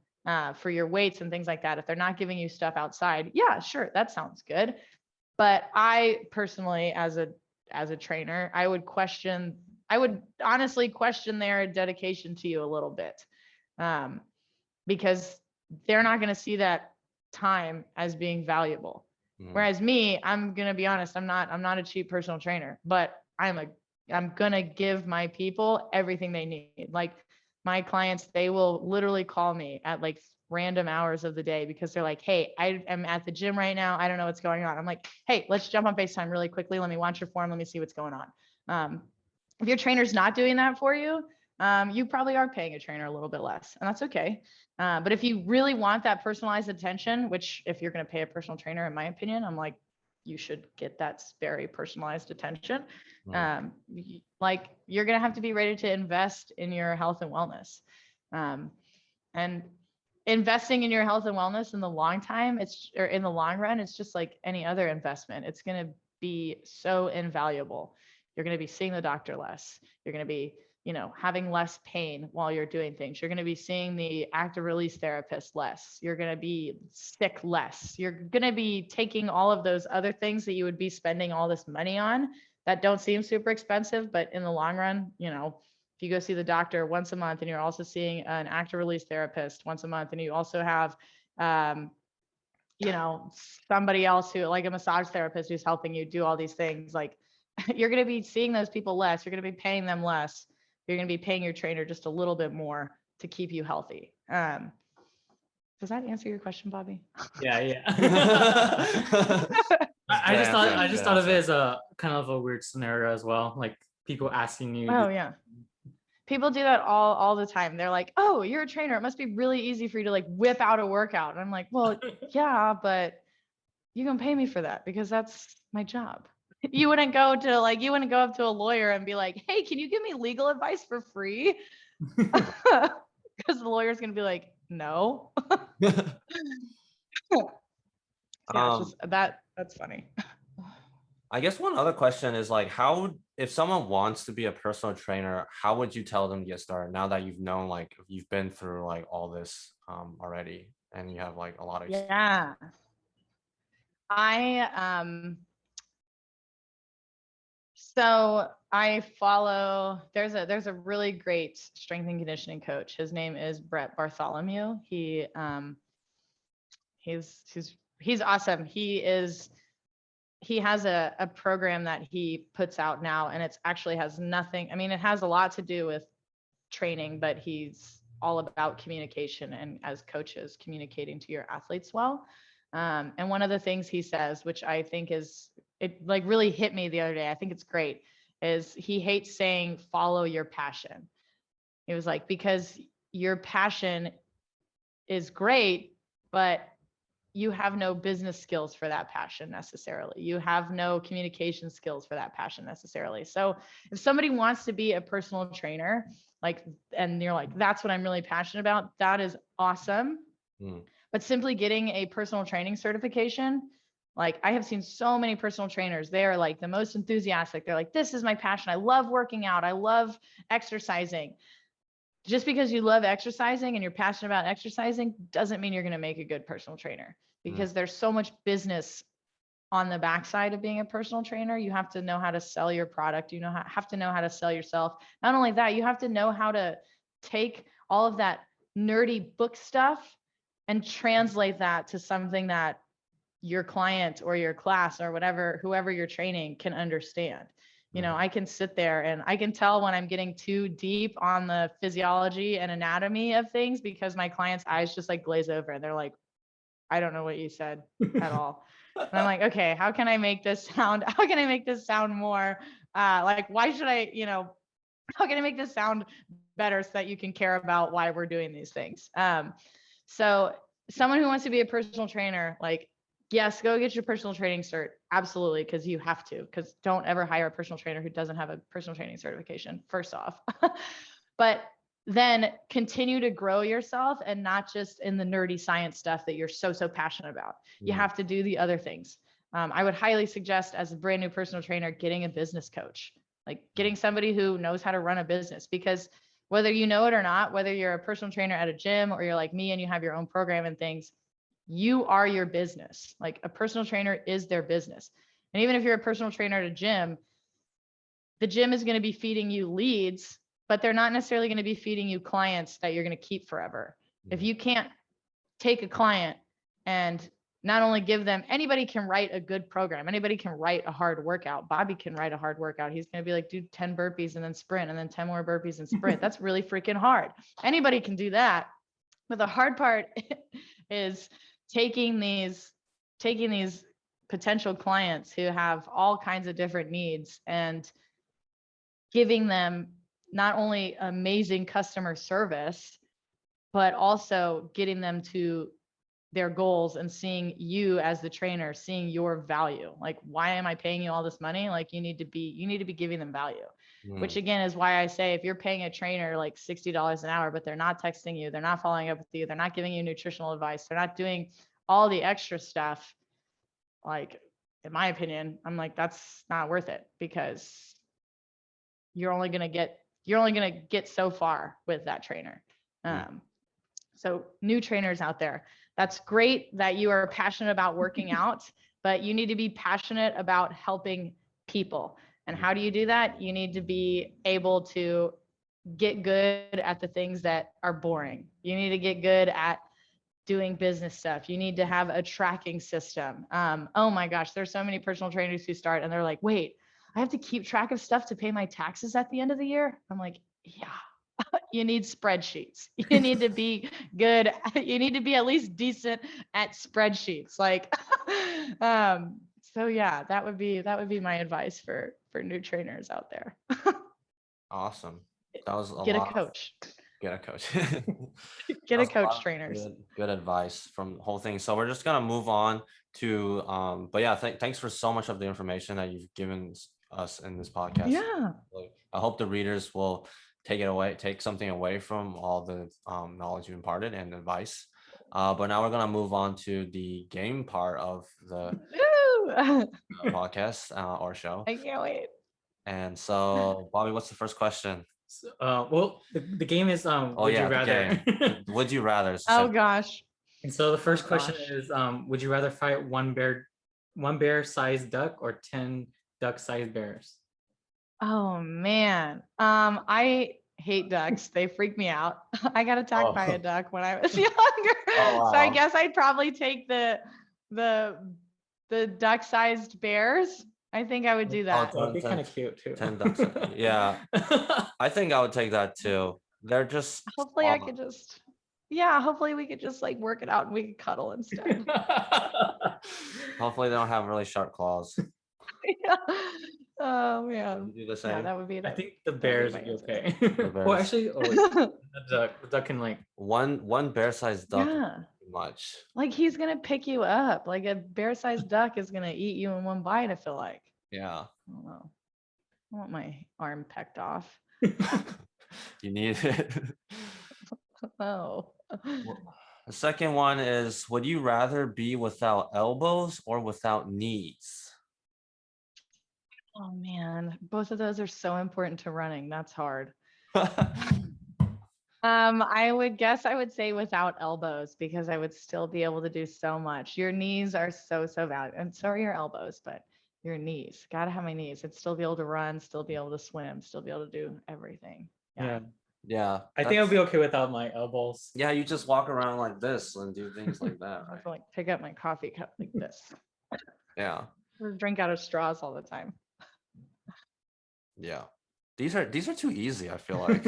for your weights and things like that, if they're not giving you stuff outside, yeah, sure, that sounds good. But I personally, as a trainer, I would honestly question their dedication to you a little bit, because they're not going to see that time as being valuable. Whereas me, I'm going to be honest, I'm not a cheap personal trainer, but I'm going to give my people everything they need. Like my clients, they will literally call me at like random hours of the day because they're like, hey, I am at the gym right now. I don't know what's going on. I'm like, hey, let's jump on FaceTime really quickly. Let me watch your form. Let me see what's going on. If your trainer's not doing that for you, you probably are paying a trainer a little bit less, and that's okay. But if you really want that personalized attention, which if you're going to pay a personal trainer, in my opinion, I'm like, you should get that very personalized attention. Like you're going to have to be ready to invest in your health and wellness. And investing in your health and wellness in the long run, it's just like any other investment. It's going to be so invaluable. You're going to be seeing the doctor less. You're going to be, having less pain while you're doing things. You're going to be seeing the active release therapist less. You're going to be sick less. You're going to be taking all of those other things that you would be spending all this money on that don't seem super expensive, but in the long run, if you go see the doctor once a month and you're also seeing an active release therapist once a month, and you also have, somebody else who, like a massage therapist who's helping you do all these things, like you're going to be seeing those people less. You're going to be paying them less. You're going to be paying your trainer just a little bit more to keep you healthy. Does that answer your question, Bobby? Yeah. I just thought of it as a kind of a weird scenario as well. Like people asking you. Oh yeah. People do that all the time. They're like, oh, you're a trainer. It must be really easy for you to like whip out a workout. And I'm like, well, yeah, but you can pay me for that because that's my job. You wouldn't go up to a lawyer and be like, hey, can you give me legal advice for free? Because the lawyer's going to be like, no. That's funny. I guess one other question is like, if someone wants to be a personal trainer, how would you tell them to get started now that you've known, like you've been through like all this already and you have like a lot of experience? Yeah. So I follow, there's a really great strength and conditioning coach. His name is Brett Bartholomew. He's awesome. He has a program that he puts out now, and it's actually has nothing. I mean, it has a lot to do with training, but he's all about communication and as coaches communicating to your athletes well. And one of the things he says, which I think it like really hit me the other day, I think it's great, is he hates saying follow your passion. It was like, because your passion is great, but you have no business skills for that passion necessarily. You have no communication skills for that passion necessarily. So if somebody wants to be a personal trainer, and you're like, that's what I'm really passionate about, that is awesome. But simply getting a personal training certification, like I have seen so many personal trainers, they are like the most enthusiastic. They're like, this is my passion. I love working out. I love exercising. Just because you love exercising and you're passionate about exercising doesn't mean you're going to make a good personal trainer, because there's so much business on the backside of being a personal trainer. You have to know how to sell your product. You have to know how to sell yourself. Not only that, you have to know how to take all of that nerdy book stuff and translate that to something that your client or your class or whoever you're training can understand. I can sit there and I can tell when I'm getting too deep on the physiology and anatomy of things, because my clients' eyes just like glaze over and they're like, I don't know what you said at all. And I'm like, okay, how can I make this sound more like, why should I, how can I make this sound better so that you can care about why we're doing these things? So someone who wants to be a personal trainer, like, yes, go get your personal training cert. Absolutely. Because you have to, because don't ever hire a personal trainer who doesn't have a personal training certification, first off. But then continue to grow yourself, and not just in the nerdy science stuff that you're so passionate about. You have to do the other things. I would highly suggest, as a brand new personal trainer, getting a business coach, like getting somebody who knows how to run a business, because whether you know it or not, whether you're a personal trainer at a gym or you're like me and you have your own program and things, you are your business. Like a personal trainer is their business. And even if you're a personal trainer at a gym, the gym is going to be feeding you leads, but they're not necessarily going to be feeding you clients that you're going to keep forever. If you can't take a client and not only give them, anybody can write a good program. Anybody can write a hard workout. Bobby can write a hard workout. He's going to be like, do 10 burpees and then sprint and then 10 more burpees and sprint. That's really freaking hard. Anybody can do that. But the hard part is taking these potential clients who have all kinds of different needs and giving them not only amazing customer service, but also getting them to their goals and seeing you as the trainer, seeing your value. Like, why am I paying you all this money? Like, you need to be giving them value, which again is why I say, if you're paying a trainer like $60 an hour, but they're not texting you, they're not following up with you, they're not giving you nutritional advice, they're not doing all the extra stuff, like, in my opinion, I'm like, that's not worth it, because you're only going to get so far with that trainer. So new trainers out there, that's great that you are passionate about working out, but you need to be passionate about helping people. And how do you do that? You need to be able to get good at the things that are boring. You need to get good at doing business stuff. You need to have a tracking system. Oh my gosh, there's so many personal trainers who start and they're like, wait, I have to keep track of stuff to pay my taxes at the end of the year. I'm like, yeah. You need spreadsheets. You need to be good. You need to be at least decent at spreadsheets. Like, so yeah, that would be my advice for new trainers out there. Awesome. That was a Get a lot. coach. Get a coach. Get a That's lot coach, of trainers. Good advice from the whole thing. So we're just gonna move on to but yeah, thanks for so much of the information that you've given us in this podcast. Yeah. I hope the readers will take something away from all the knowledge you imparted and advice. But now we're gonna move on to the game part of the podcast or show. I can't wait. And so, Bobby, what's the first question? So, well, the game is would you rather? Would you rather? Oh gosh. And so the first question is, would you rather fight one bear-sized duck or 10 duck-sized bears? Oh man. I hate ducks. They freak me out. I got attacked by a duck when I was younger. Wow. So I guess I'd probably take the duck-sized bears. I think I would do that. That'd be kind of cute too. 10 ducks. Yeah. I think I would take that too. They're just hopefully I could just hopefully we could just like work it out and we could cuddle instead. Hopefully they don't have really sharp claws. Yeah. Oh man. Do the same. Yeah, that would be. I think the bears would be okay. The Well, bears. actually, the duck can like one bear-sized duck. Yeah. Too much. Like he's gonna pick you up. Like a bear-sized duck is gonna eat you in one bite, I feel like. Yeah. I don't know. I want my arm pecked off. You need it. Oh. The second one is, would you rather be without elbows or without knees? Oh man, both of those are so important to running. That's hard. I would say without elbows, because I would still be able to do so much. Your knees are so valuable, and so are your elbows, but your knees, gotta have my knees. I'd still be able to run, still be able to swim, still be able to do everything. Yeah. I think I'll be okay without my elbows. Yeah, you just walk around like this and do things like that, I have right? to like pick up my coffee cup like this. Yeah. Or drink out of straws all the time. Yeah. These are too easy, I feel like.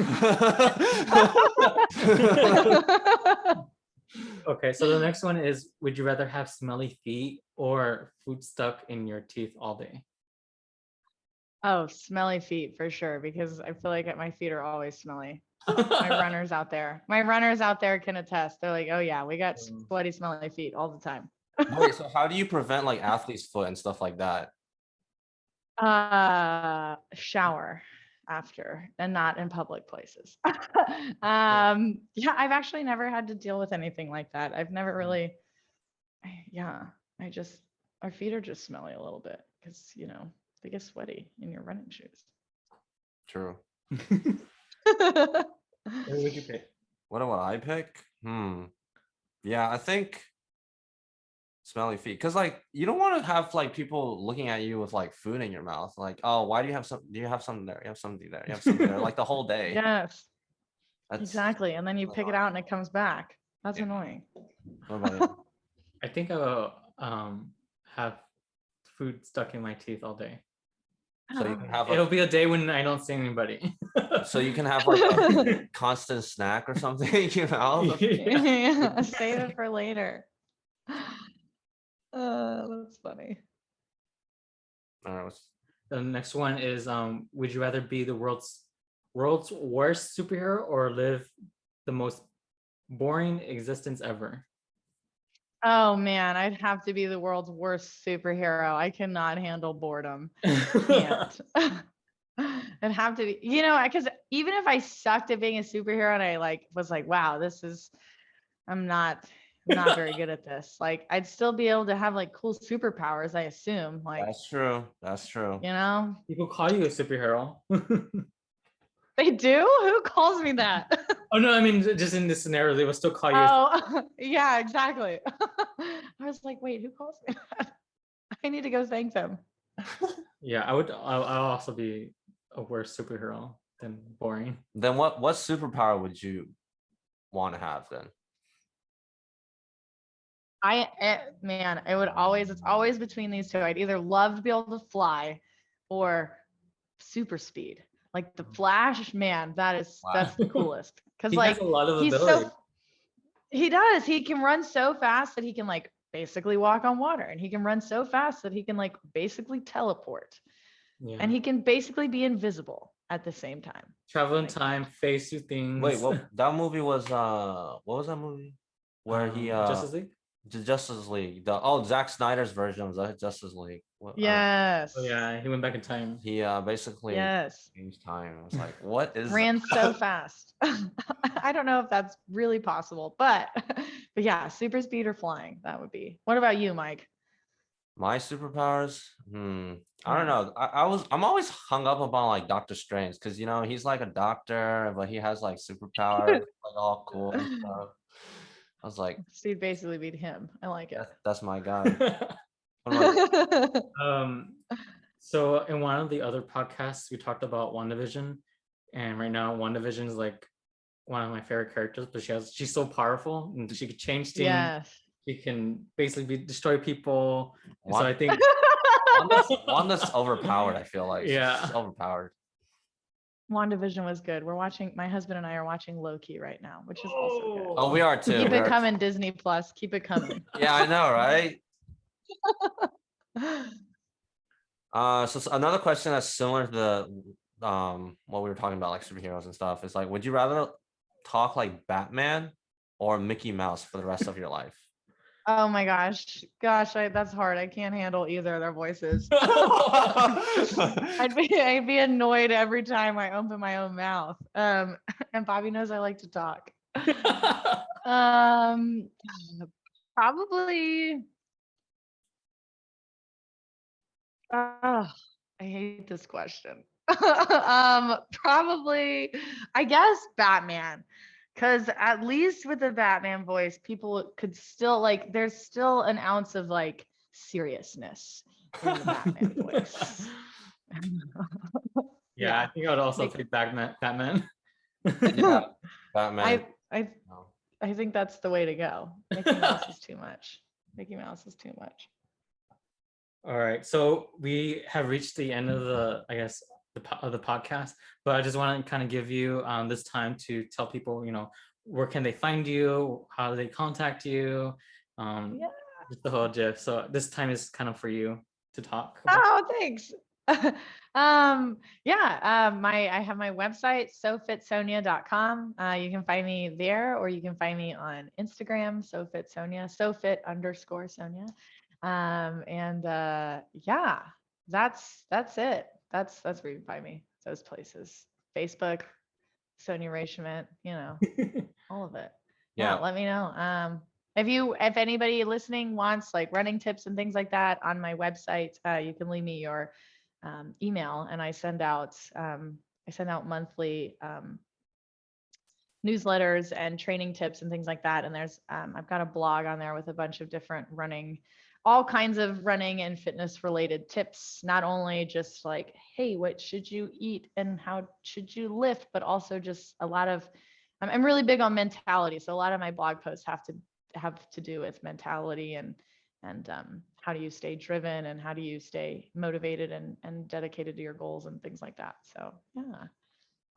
Okay, so the next one is, would you rather have smelly feet or food stuck in your teeth all day? Oh, smelly feet for sure, because I feel like my feet are always smelly. My runners out there can attest. They're like, oh yeah, we got sweaty, smelly feet all the time. Wait, so how do you prevent like athlete's foot and stuff like that? Shower after, and not in public places. Yeah, I've actually never had to deal with anything like that. I've never really, our feet are just smelly a little bit because, they get sweaty in your running shoes. True. What would you pick? What would I pick? Yeah, I think smelly feet, because like you don't want to have like people looking at you with like food in your mouth, like, oh, why do you have something there, you have something there, you have something there, like the whole day. Yes, that's exactly. And then you pick it out and it comes back. That's annoying. What about you? I think I'll have food stuck in my teeth all day. So you can have It'll a be a day when I don't see anybody. so you can have like a constant snack or something, you know? Yeah, save it for later. That's funny. The next one is would you rather be the world's worst superhero or live the most boring existence ever? Oh man, I'd have to be the world's worst superhero. I cannot handle boredom. Can't. It'd have to be, because even if I sucked at being a superhero and I was like, wow, I'm not very good at this. Like, I'd still be able to have like cool superpowers, I assume. Like, That's true. That's true. People call you a superhero. They do? Who calls me that? Oh no, I mean just in this scenario, they will still call you. Oh, yeah, exactly. I was like, wait, who calls me that? I need to go thank them. Yeah, I'll also be a worse superhero than boring. Then what superpower would you want to have then? It's always between these two. I'd either love to be able to fly or super speed. Like the Flash, man, that's the coolest. Because He has a lot of he's ability. he does. He can run so fast that he can like basically walk on water, and he can run so fast that he can like basically teleport. Yeah. And he can basically be invisible at the same time. Travel in time, face through things. Wait, that movie was what was that movie? Where he Justice League? The Justice League. Zack Snyder's version of the Justice League. Yes. Oh yeah, he went back in time. He basically changed time. I was like, what is ran so fast. I don't know if that's really possible, but yeah, super speed or flying, that would be. What about you, Mike? My superpowers? I don't know. I'm always hung up upon like Doctor Strange because he's like a doctor, but he has like superpowers, like all cool and stuff. I was like, so you'd basically beat him. I like it. That's my guy. So in one of the other podcasts, we talked about WandaVision, and right now WandaVision is like one of my favorite characters, but she's so powerful and she could change things. Yes. She can basically destroy people. So I think Wanda's overpowered. I feel like yeah, she's overpowered. WandaVision was good. My husband and I are watching Loki right now, which is also good. Oh, we are too. Keep it coming, Disney Plus. Keep it coming. Yeah, I know, right? So another question that's similar to the what we were talking about, like superheroes and stuff, is like, would you rather talk like Batman or Mickey Mouse for the rest of your life? Oh my gosh, that's hard. I can't handle either of their voices. I'd be annoyed every time I open my own mouth. And Bobby knows I like to talk. Probably. I hate this question. Probably, I guess Batman. Because at least with the Batman voice, people could still there's still an ounce of like seriousness in the Batman voice. Yeah, I think I would also pick Batman. Yeah, Batman. I think that's the way to go. Mickey Mouse is too much. All right, so we have reached the end of the podcast, but I just want to kind of give you this time to tell people, where can they find you, how do they contact you, just the whole gist. So this time is kind of for you to talk about. Oh, thanks. I have my website, sofitsonya.com. You can find me there, or you can find me on Instagram, sofitsonya, sofit_Sonya. That's it. That's where you can find me. Those places. Facebook, Sonya Rachement, all of it. Yeah. Let me know. If anybody listening wants like running tips and things like that on my website, you can leave me your email, and I send out monthly newsletters and training tips and things like that. And there's I've got a blog on there with a bunch of different all kinds of running and fitness related tips, not only just like, hey, what should you eat and how should you lift, but also just a lot of, I'm really big on mentality. So a lot of my blog posts have to do with mentality and how do you stay driven and how do you stay motivated and dedicated to your goals and things like that. So yeah.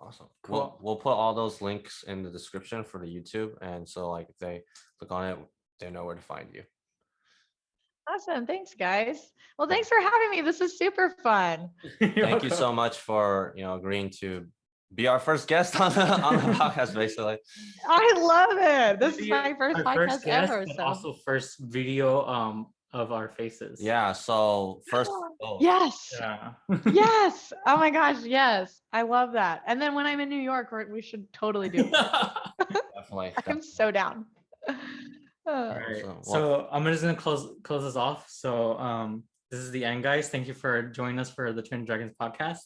Awesome. Cool. We'll put all those links in the description for the YouTube, and so like if they click on it, they know where to find you. Awesome. Thanks, guys. Well, thanks for having me. This is super fun. Thank you so much for agreeing to be our first guest on the podcast, basically. I love it. This is my first Our podcast first guest, ever. and So also first video of our faces. Yeah. So first. yes. Yeah. Yes. Oh my gosh. Yes. I love that. And then when I'm in New York, we should totally do it. Definitely. I'm so down. All right. So, So I'm just gonna close this off. So this is the end, guys. Thank you for joining us for the Twin Dragons podcast.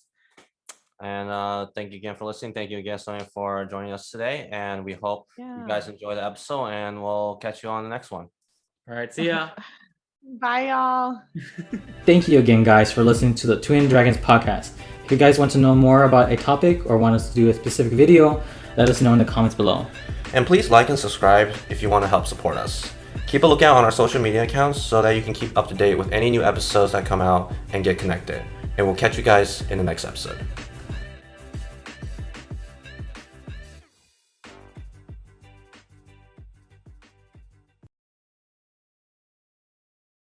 And thank you again for listening. Thank you again, Sonya, for joining us today. And we hope you guys enjoy the episode, and we'll catch you on the next one. All right. See ya. Bye, y'all. Thank you again, guys, for listening to the Twin Dragons podcast. If you guys want to know more about a topic or want us to do a specific video, let us know in the comments below. And please like and subscribe if you want to help support us. Keep a lookout on our social media accounts so that you can keep up to date with any new episodes that come out and get connected. And we'll catch you guys in the next episode.